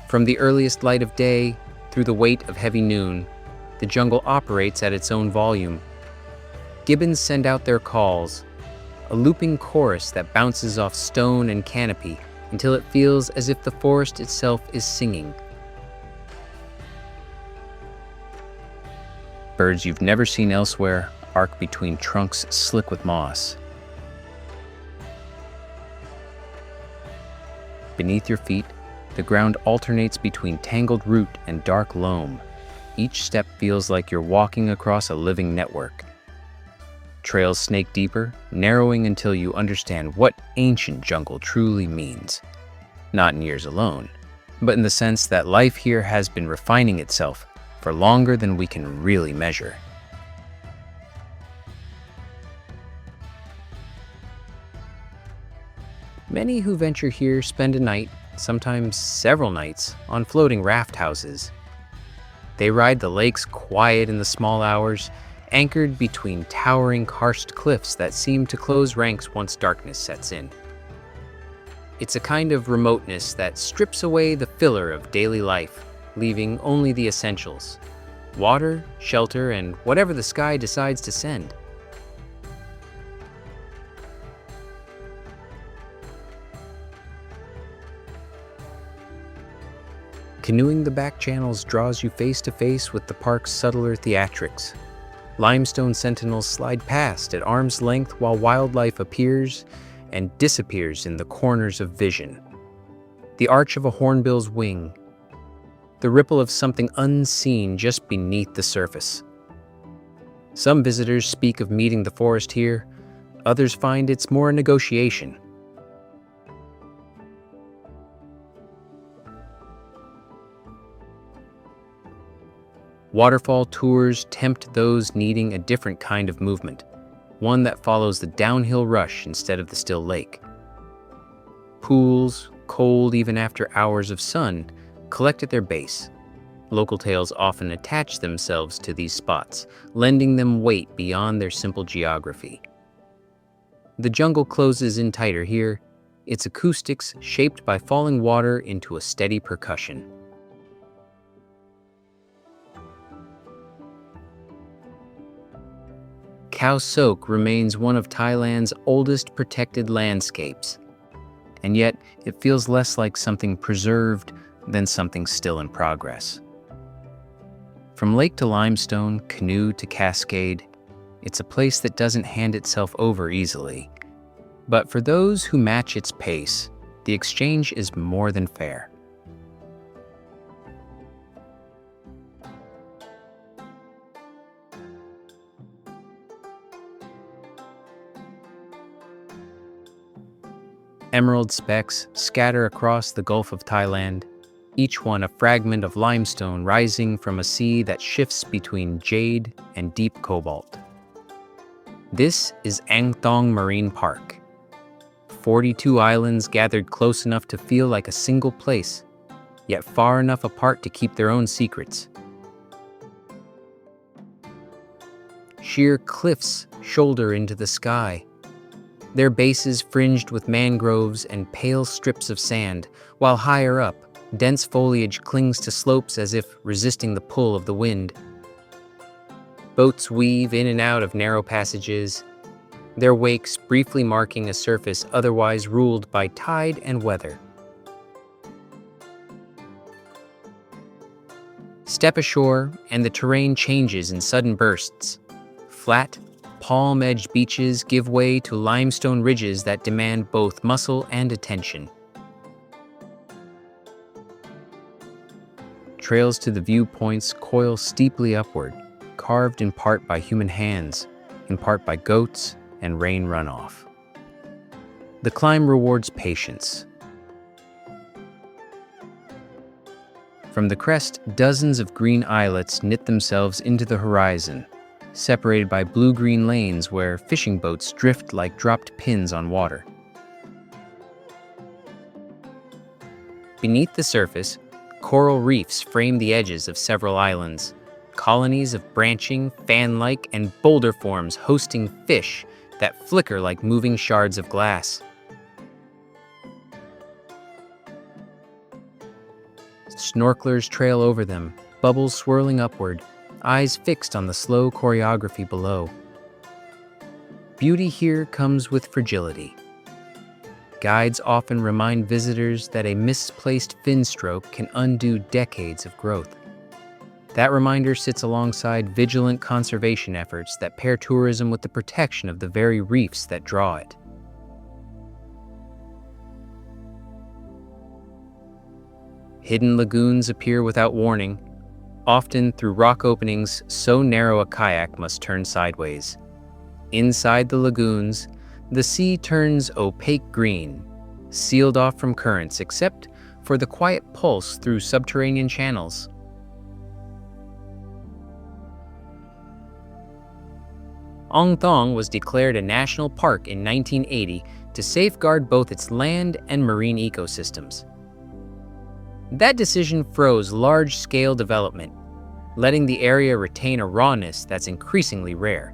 From the earliest light of day through the weight of heavy noon, the jungle operates at its own volume. Gibbons send out their calls, a looping chorus that bounces off stone and canopy until it feels as if the forest itself is singing. Birds you've never seen elsewhere arc between trunks slick with moss. Beneath your feet, the ground alternates between tangled root and dark loam. Each step feels like you're walking across a living network. Trails snake deeper, narrowing until you understand what ancient jungle truly means. Not in years alone, but in the sense that life here has been refining itself for longer than we can really measure. Many who venture here spend a night, sometimes several nights, on floating raft houses. They ride the lakes quiet in the small hours, anchored between towering karst cliffs that seem to close ranks once darkness sets in. It's a kind of remoteness that strips away the filler of daily life, leaving only the essentials: water, shelter, and whatever the sky decides to send. Canoeing the back channels draws you face to face with the park's subtler theatrics. Limestone sentinels slide past at arm's length while wildlife appears and disappears in the corners of vision. The arch of a hornbill's wing, the ripple of something unseen just beneath the surface. Some visitors speak of meeting the forest here, others find it's more a negotiation. Waterfall tours tempt those needing a different kind of movement, one that follows the downhill rush instead of the still lake. Pools, cold even after hours of sun, collect at their base. Local tales often attach themselves to these spots, lending them weight beyond their simple geography. The jungle closes in tighter here, its acoustics shaped by falling water into a steady percussion. Khao Sok remains one of Thailand's oldest protected landscapes, and yet it feels less like something preserved than something still in progress. From lake to limestone, canoe to cascade, it's a place that doesn't hand itself over easily. But for those who match its pace, the exchange is more than fair. Emerald specks scatter across the Gulf of Thailand, each one a fragment of limestone rising from a sea that shifts between jade and deep cobalt. This is Ang Thong Marine Park. 42 islands gathered close enough to feel like a single place, yet far enough apart to keep their own secrets. Sheer cliffs shoulder into the sky, their bases fringed with mangroves and pale strips of sand, while higher up, dense foliage clings to slopes as if resisting the pull of the wind. Boats weave in and out of narrow passages, their wakes briefly marking a surface otherwise ruled by tide and weather. Step ashore, and the terrain changes in sudden bursts. Flat, palm-edged beaches give way to limestone ridges that demand both muscle and attention. Trails to the viewpoints coil steeply upward, carved in part by human hands, in part by goats and rain runoff. The climb rewards patience. From the crest, dozens of green islets knit themselves into the horizon, separated by blue-green lanes where fishing boats drift like dropped pins on water. Beneath the surface, coral reefs frame the edges of several islands, colonies of branching, fan-like, and boulder forms hosting fish that flicker like moving shards of glass. Snorkelers trail over them, bubbles swirling upward, eyes fixed on the slow choreography below. Beauty here comes with fragility. Guides often remind visitors that a misplaced fin stroke can undo decades of growth. That reminder sits alongside vigilant conservation efforts that pair tourism with the protection of the very reefs that draw it. Hidden lagoons appear without warning, often through rock openings so narrow a kayak must turn sideways. Inside the lagoons, the sea turns opaque green, sealed off from currents except for the quiet pulse through subterranean channels. Thong was declared a national park in 1980 to safeguard both its land and marine ecosystems. That decision froze large-scale development, letting the area retain a rawness that's increasingly rare.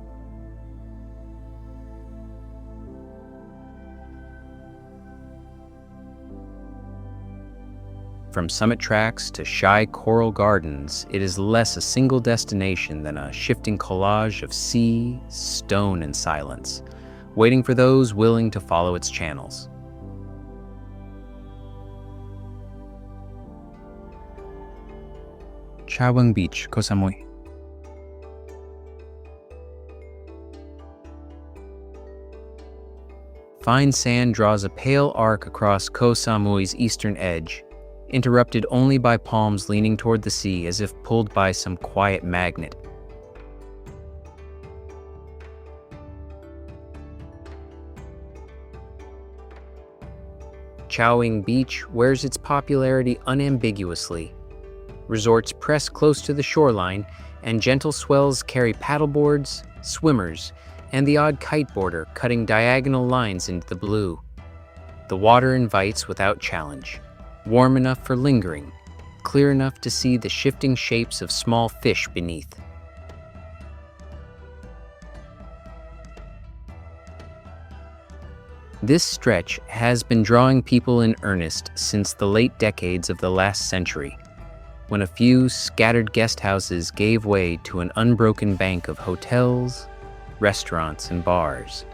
From summit tracks to shy coral gardens, it is less a single destination than a shifting collage of sea, stone, and silence, waiting for those willing to follow its channels. Chao Beach, Koh Samui. Fine sand draws a pale arc across Koh Samui's eastern edge, interrupted only by palms leaning toward the sea as if pulled by some quiet magnet. Chao Beach wears its popularity unambiguously. Resorts press close to the shoreline, and gentle swells carry paddleboards, swimmers, and the odd kiteboarder cutting diagonal lines into the blue. The water invites without challenge, warm enough for lingering, clear enough to see the shifting shapes of small fish beneath. This stretch has been drawing people in earnest since the late decades of the last century, when a few scattered guest houses gave way to an unbroken bank of hotels, restaurants, and bars.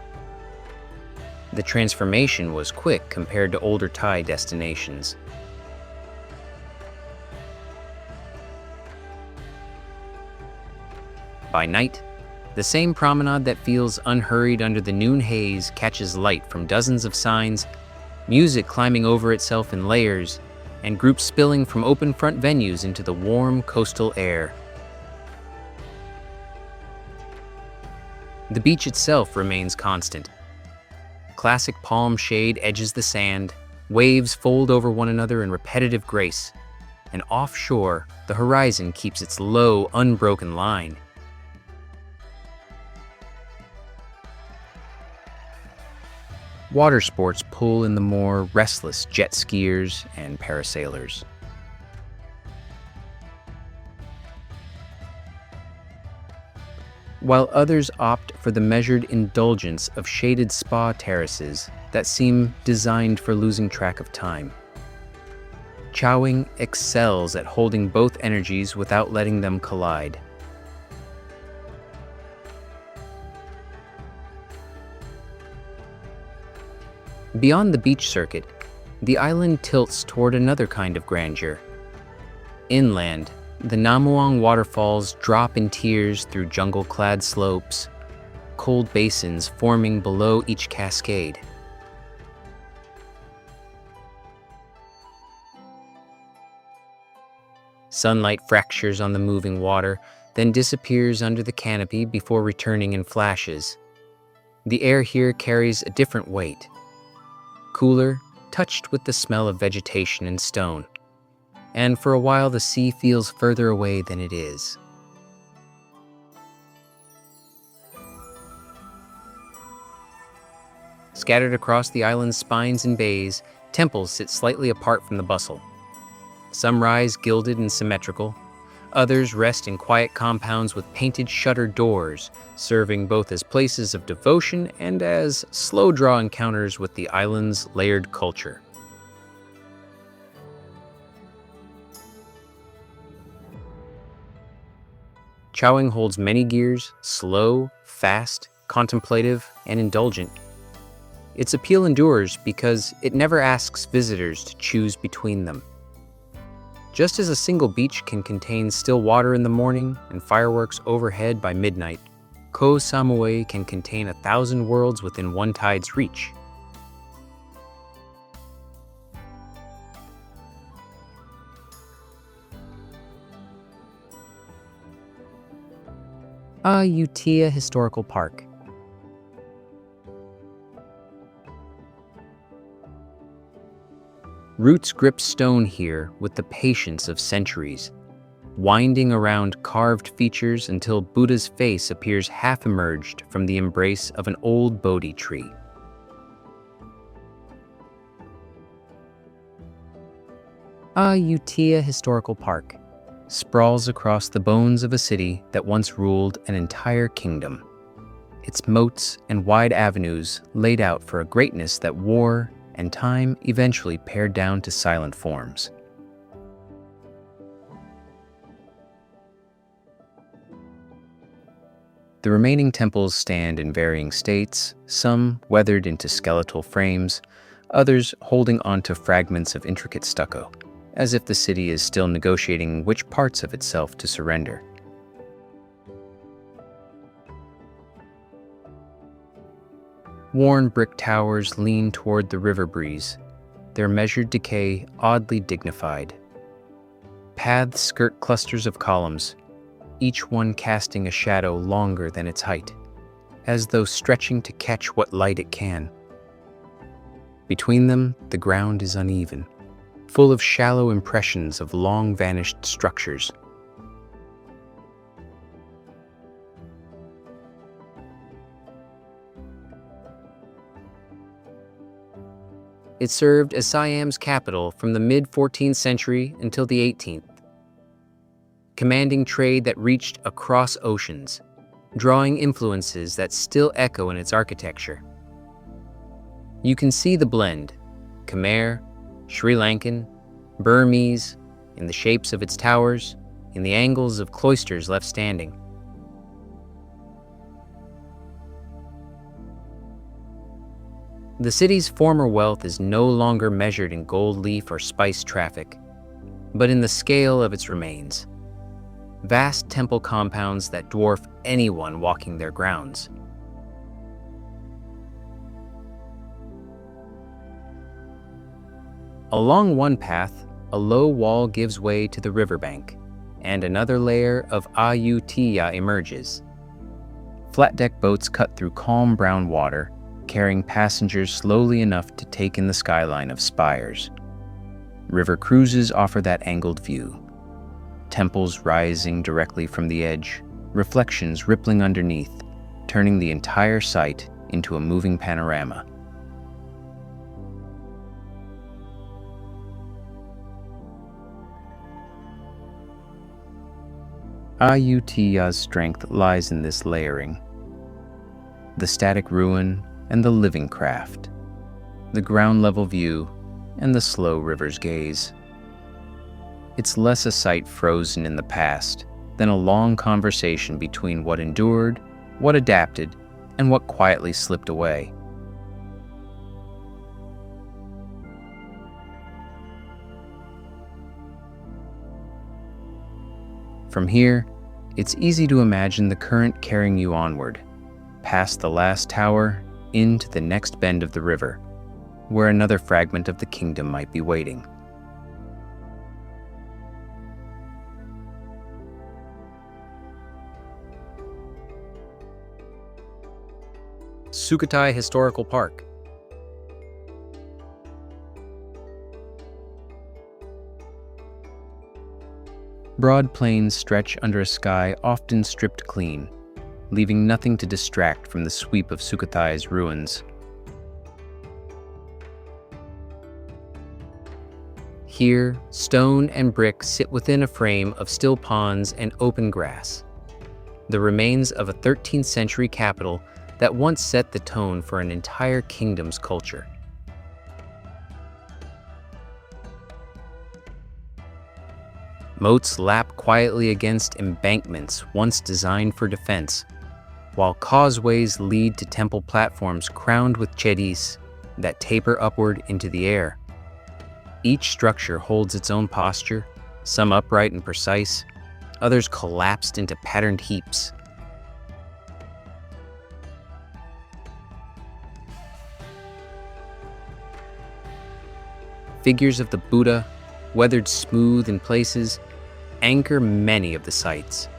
The transformation was quick compared to older Thai destinations. By night, the same promenade that feels unhurried under the noon haze catches light from dozens of signs, music climbing over itself in layers, and groups spilling from open front venues into the warm coastal air. The beach itself remains constant. Classic palm shade edges the sand, waves fold over one another in repetitive grace, and offshore, the horizon keeps its low, unbroken line. Water sports pull in the more restless jet skiers and parasailers. while others opt for the measured indulgence of shaded spa terraces that seem designed for losing track of time. Chowing excels at holding both energies without letting them collide. Beyond the beach circuit, the island tilts toward another kind of grandeur. Inland, the Namuang waterfalls drop in tiers through jungle-clad slopes, cold basins forming below each cascade. Sunlight fractures on the moving water, then disappears under the canopy before returning in flashes. The air here carries a different weight. Cooler, touched with the smell of vegetation and stone. And for a while the sea feels further away than it is. Scattered across the island's spines and bays, temples sit slightly apart from the bustle. Some rise gilded and symmetrical. Others rest in quiet compounds with painted shutter doors, serving both as places of devotion and as slow-draw encounters with the island's layered culture. Chowing holds many gears, slow, fast, contemplative, and indulgent. Its appeal endures because it never asks visitors to choose between them. Just as a single beach can contain still water in the morning and fireworks overhead by midnight, Koh Samui can contain 1,000 worlds within one tide's reach. Ayutthaya Historical Park. Roots grip stone here with the patience of centuries, winding around carved features until Buddha's face appears half-emerged from the embrace of an old Bodhi tree. Ayutthaya Historical Park sprawls across the bones of a city that once ruled an entire kingdom. Its moats and wide avenues laid out for a greatness that war and time eventually pared down to silent forms. The remaining temples stand in varying states, some weathered into skeletal frames, others holding onto fragments of intricate stucco, as if the city is still negotiating which parts of itself to surrender. Worn brick towers lean toward the river breeze, their measured decay oddly dignified. Paths skirt clusters of columns, each one casting a shadow longer than its height, as though stretching to catch what light it can. Between them, the ground is uneven, full of shallow impressions of long-vanished structures. It served as Siam's capital from the mid-14th century until the 18th, commanding trade that reached across oceans, drawing influences that still echo in its architecture. You can see the blend, Khmer, Sri Lankan, Burmese, in the shapes of its towers, in the angles of cloisters left standing. The city's former wealth is no longer measured in gold leaf or spice traffic, but in the scale of its remains. Vast temple compounds that dwarf anyone walking their grounds. Along one path, a low wall gives way to the riverbank, and another layer of Ayutthaya emerges. Flat-deck boats cut through calm brown water, carrying passengers slowly enough to take in the skyline of spires. River cruises offer that angled view. Temples rising directly from the edge, reflections rippling underneath, turning the entire site into a moving panorama. Ayutthaya's strength lies in this layering: the static ruin and the living craft, the ground-level view and the slow river's gaze. It's less a sight frozen in the past than a long conversation between what endured, what adapted, and what quietly slipped away. From here, it's easy to imagine the current carrying you onward, past the last tower, into the next bend of the river, where another fragment of the kingdom might be waiting. Sukhothai Historical Park. Broad plains stretch under a sky often stripped clean, leaving nothing to distract from the sweep of Sukhothai's ruins. Here, stone and brick sit within a frame of still ponds and open grass, the remains of a 13th century capital that once set the tone for an entire kingdom's culture. Moats lap quietly against embankments once designed for defense, while causeways lead to temple platforms crowned with chedis that taper upward into the air. Each structure holds its own posture, some upright and precise, others collapsed into patterned heaps. Figures of the Buddha, weathered smooth in places, anchor many of the sites.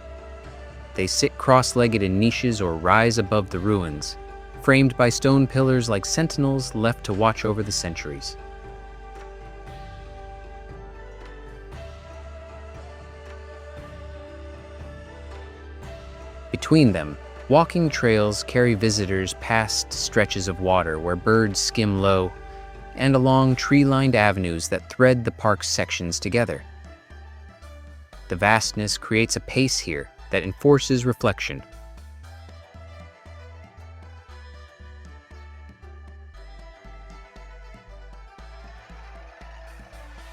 They sit cross-legged in niches or rise above the ruins, framed by stone pillars like sentinels left to watch over the centuries. Between them, walking trails carry visitors past stretches of water where birds skim low, and along tree-lined avenues that thread the park's sections together. The vastness creates a pace here that enforces reflection.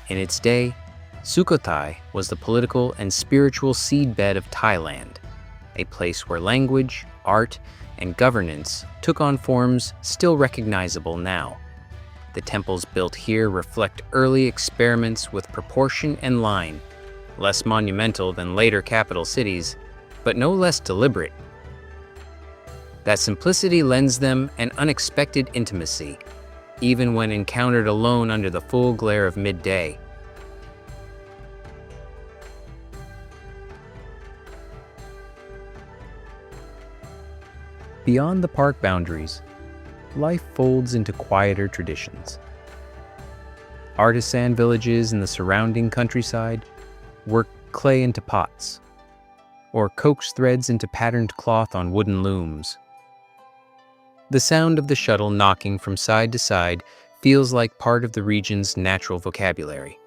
In its day, Sukhothai was the political and spiritual seedbed of Thailand, a place where language, art, and governance took on forms still recognizable now. The temples built here reflect early experiments with proportion and line, less monumental than later capital cities, but no less deliberate. That simplicity lends them an unexpected intimacy, even when encountered alone under the full glare of midday. Beyond the park boundaries, life folds into quieter traditions. Artisan villages in the surrounding countryside work clay into pots, or coax threads into patterned cloth on wooden looms. The sound of the shuttle knocking from side to side feels like part of the region's natural vocabulary.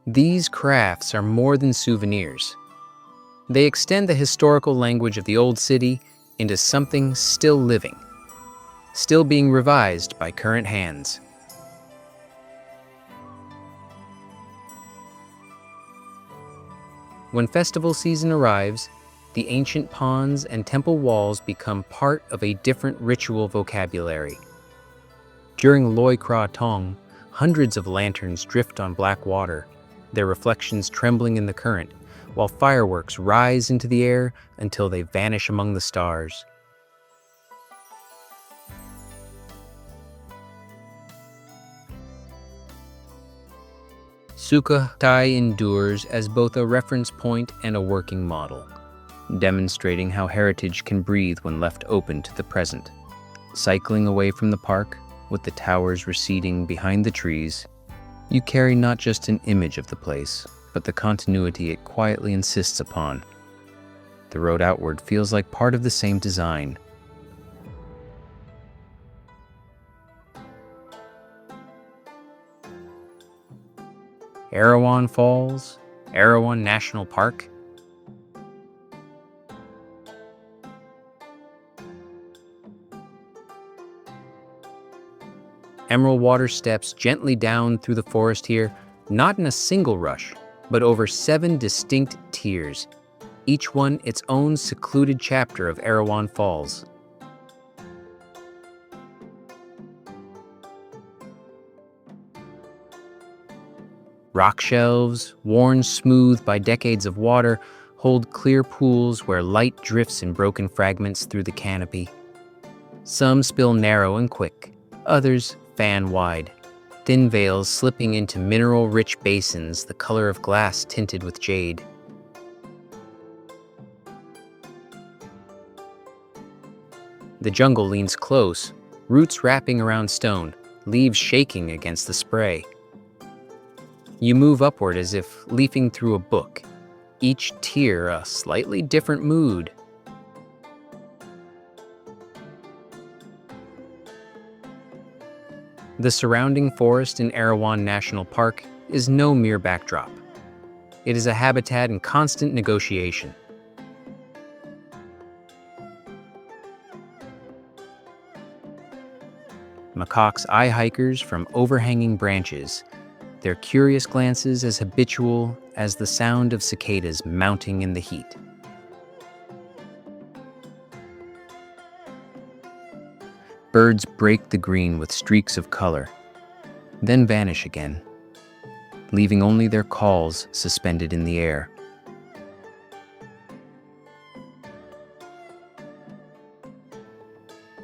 These crafts are more than souvenirs. They extend the historical language of the old city into something still living, still being revised by current hands. When festival season arrives, the ancient ponds and temple walls become part of a different ritual vocabulary. During Loi Kra Thong, hundreds of lanterns drift on black water, their reflections trembling in the current, while fireworks rise into the air until they vanish among the stars. Sukhothai endures as both a reference point and a working model, demonstrating how heritage can breathe when left open to the present. Cycling away from the park, with the towers receding behind the trees, you carry not just an image of the place, but the continuity it quietly insists upon. The road outward feels like part of the same design. Erawan Falls, Erawan National Park. Emerald water steps gently down through the forest here, not in a single rush, but over 7 distinct tiers, each one its own secluded chapter of Erawan Falls. Rock shelves, worn smooth by decades of water, hold clear pools where light drifts in broken fragments through the canopy. Some spill narrow and quick, others fan wide, thin veils slipping into mineral-rich basins the color of glass tinted with jade. The jungle leans close, roots wrapping around stone, leaves shaking against the spray. You move upward as if leafing through a book, each tier a slightly different mood. The surrounding forest in Erawan National Park is no mere backdrop. It is a habitat in constant negotiation. Macaques eye hikers from overhanging branches, their curious glances as habitual as the sound of cicadas mounting in the heat. Birds break the green with streaks of color, then vanish again, leaving only their calls suspended in the air.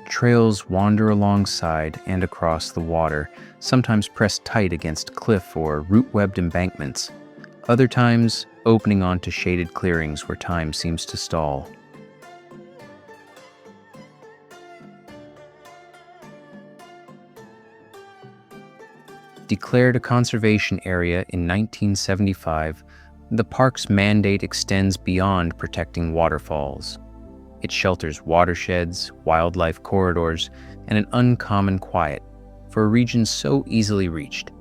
Trails wander alongside and across the water, sometimes pressed tight against cliff or root-webbed embankments, other times opening onto shaded clearings where time seems to stall. Declared a conservation area in 1975, the park's mandate extends beyond protecting waterfalls. It shelters watersheds, wildlife corridors, and an uncommon quiet for a region so easily reached.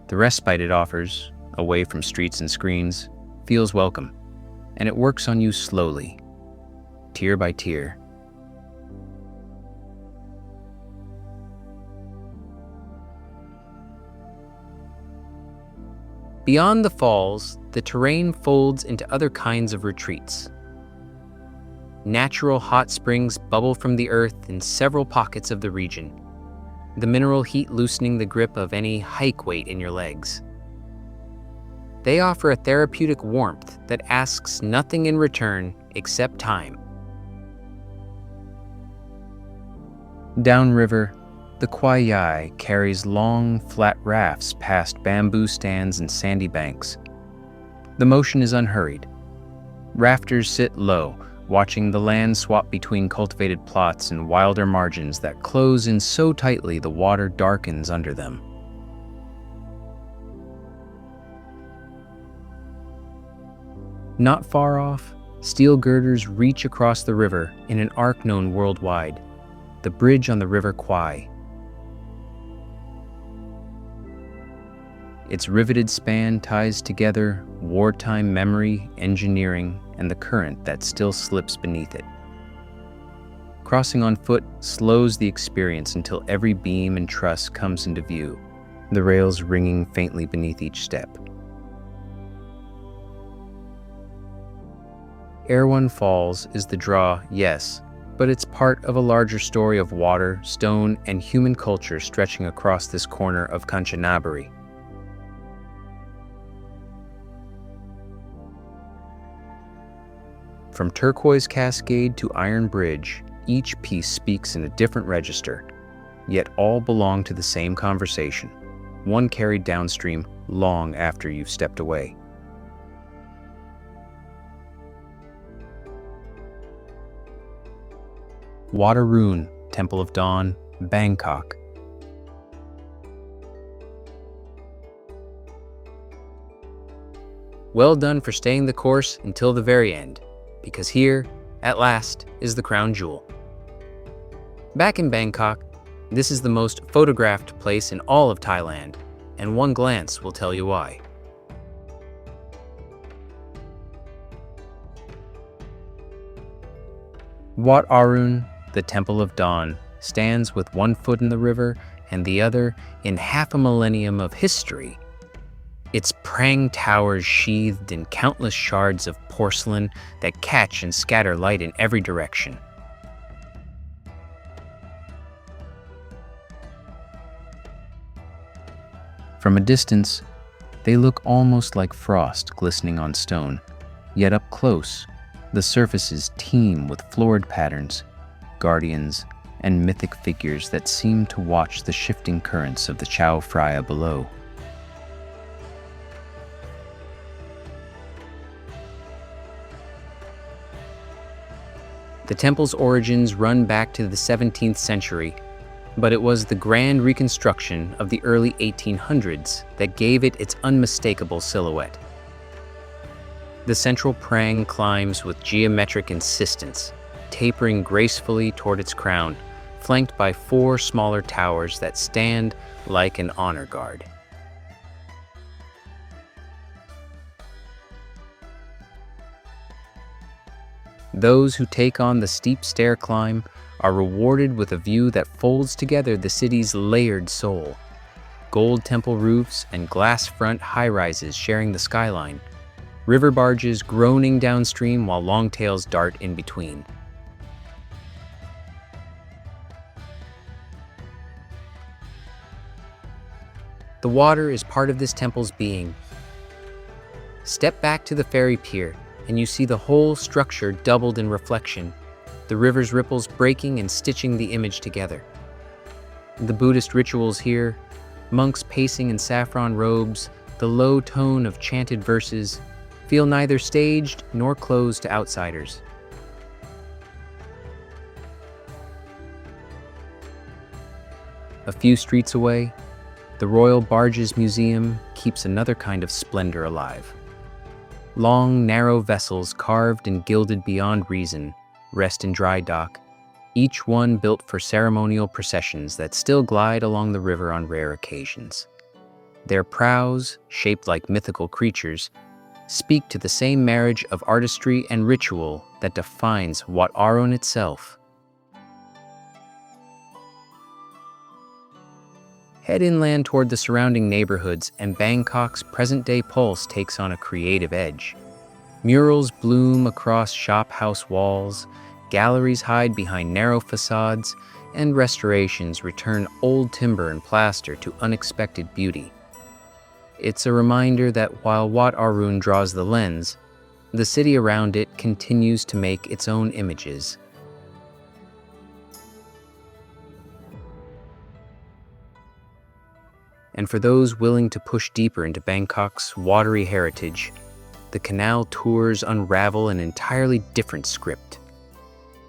The respite it offers, away from streets and screens, feels welcome, and it works on you slowly, tier by tier. Beyond the falls, the terrain folds into other kinds of retreats. Natural hot springs bubble from the earth in several pockets of the region, the mineral heat loosening the grip of any hike weight in your legs. They offer a therapeutic warmth that asks nothing in return except time. Downriver, the Khao Yai carries long, flat rafts past bamboo stands and sandy banks. The motion is unhurried. Rafters sit low, watching the land swap between cultivated plots and wilder margins that close in so tightly the water darkens under them. Not far off, steel girders reach across the river in an arc known worldwide, the bridge on the River Kwai. Its riveted span ties together wartime memory, engineering, and the current that still slips beneath it. Crossing on foot slows the experience until every beam and truss comes into view, the rails ringing faintly beneath each step. Erawan Falls is the draw, yes, but it's part of a larger story of water, stone, and human culture stretching across this corner of Kanchanaburi. From Turquoise Cascade to Iron Bridge, each piece speaks in a different register, yet all belong to the same conversation, one carried downstream long after you've stepped away. Waterun, Temple of Dawn, Bangkok. Well done for staying the course until the very end, because here, at last, is the crown jewel. Back in Bangkok, this is the most photographed place in all of Thailand, and one glance will tell you why. Wat Arun, the Temple of Dawn, stands with one foot in the river and the other in half a millennium of history. Its prang towers sheathed in countless shards of porcelain that catch and scatter light in every direction. From a distance, they look almost like frost glistening on stone, yet up close, the surfaces teem with florid patterns, guardians, and mythic figures that seem to watch the shifting currents of the Chao Phraya below. The temple's origins run back to the 17th century, but it was the grand reconstruction of the early 1800s that gave it its unmistakable silhouette. The central prang climbs with geometric insistence, tapering gracefully toward its crown, flanked by 4 smaller towers that stand like an honor guard. Those who take on the steep stair climb are rewarded with a view that folds together the city's layered soul. Gold temple roofs and glass front high-rises sharing the skyline, river barges groaning downstream while longtails dart in between. The water is part of this temple's being. Step back to the ferry pier, and you see the whole structure doubled in reflection, the river's ripples breaking and stitching the image together. The Buddhist rituals here, monks pacing in saffron robes, the low tone of chanted verses, feel neither staged nor closed to outsiders. A few streets away, the Royal Barges Museum keeps another kind of splendor alive. Long, narrow vessels carved and gilded beyond reason rest in dry dock, each one built for ceremonial processions that still glide along the river on rare occasions. Their prows, shaped like mythical creatures, speak to the same marriage of artistry and ritual that defines Wat Arun itself. Head inland toward the surrounding neighborhoods, and Bangkok's present-day pulse takes on a creative edge. Murals bloom across shop house walls, galleries hide behind narrow facades, and restorations return old timber and plaster to unexpected beauty. It's a reminder that while Wat Arun draws the lens, the city around it continues to make its own images. And for those willing to push deeper into Bangkok's watery heritage, the canal tours unravel an entirely different script.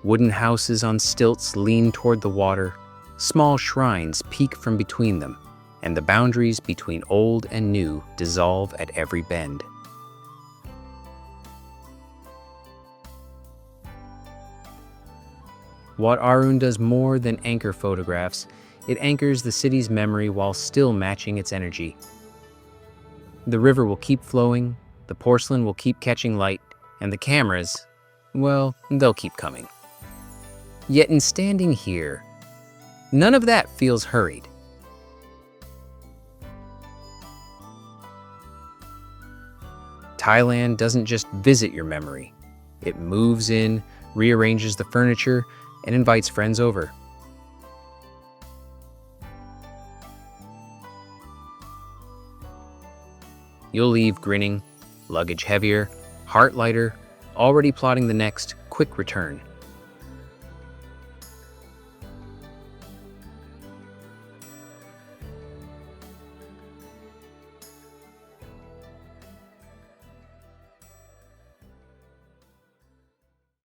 Wooden houses on stilts lean toward the water, small shrines peek from between them, and the boundaries between old and new dissolve at every bend. Wat Arun does more than anchor photographs. It anchors the city's memory while still matching its energy. The river will keep flowing, the porcelain will keep catching light, and the cameras, well, they'll keep coming. Yet in standing here, none of that feels hurried. Thailand doesn't just visit your memory. It moves in, rearranges the furniture, and invites friends over. You'll leave grinning, luggage heavier, heart lighter, already plotting the next quick return.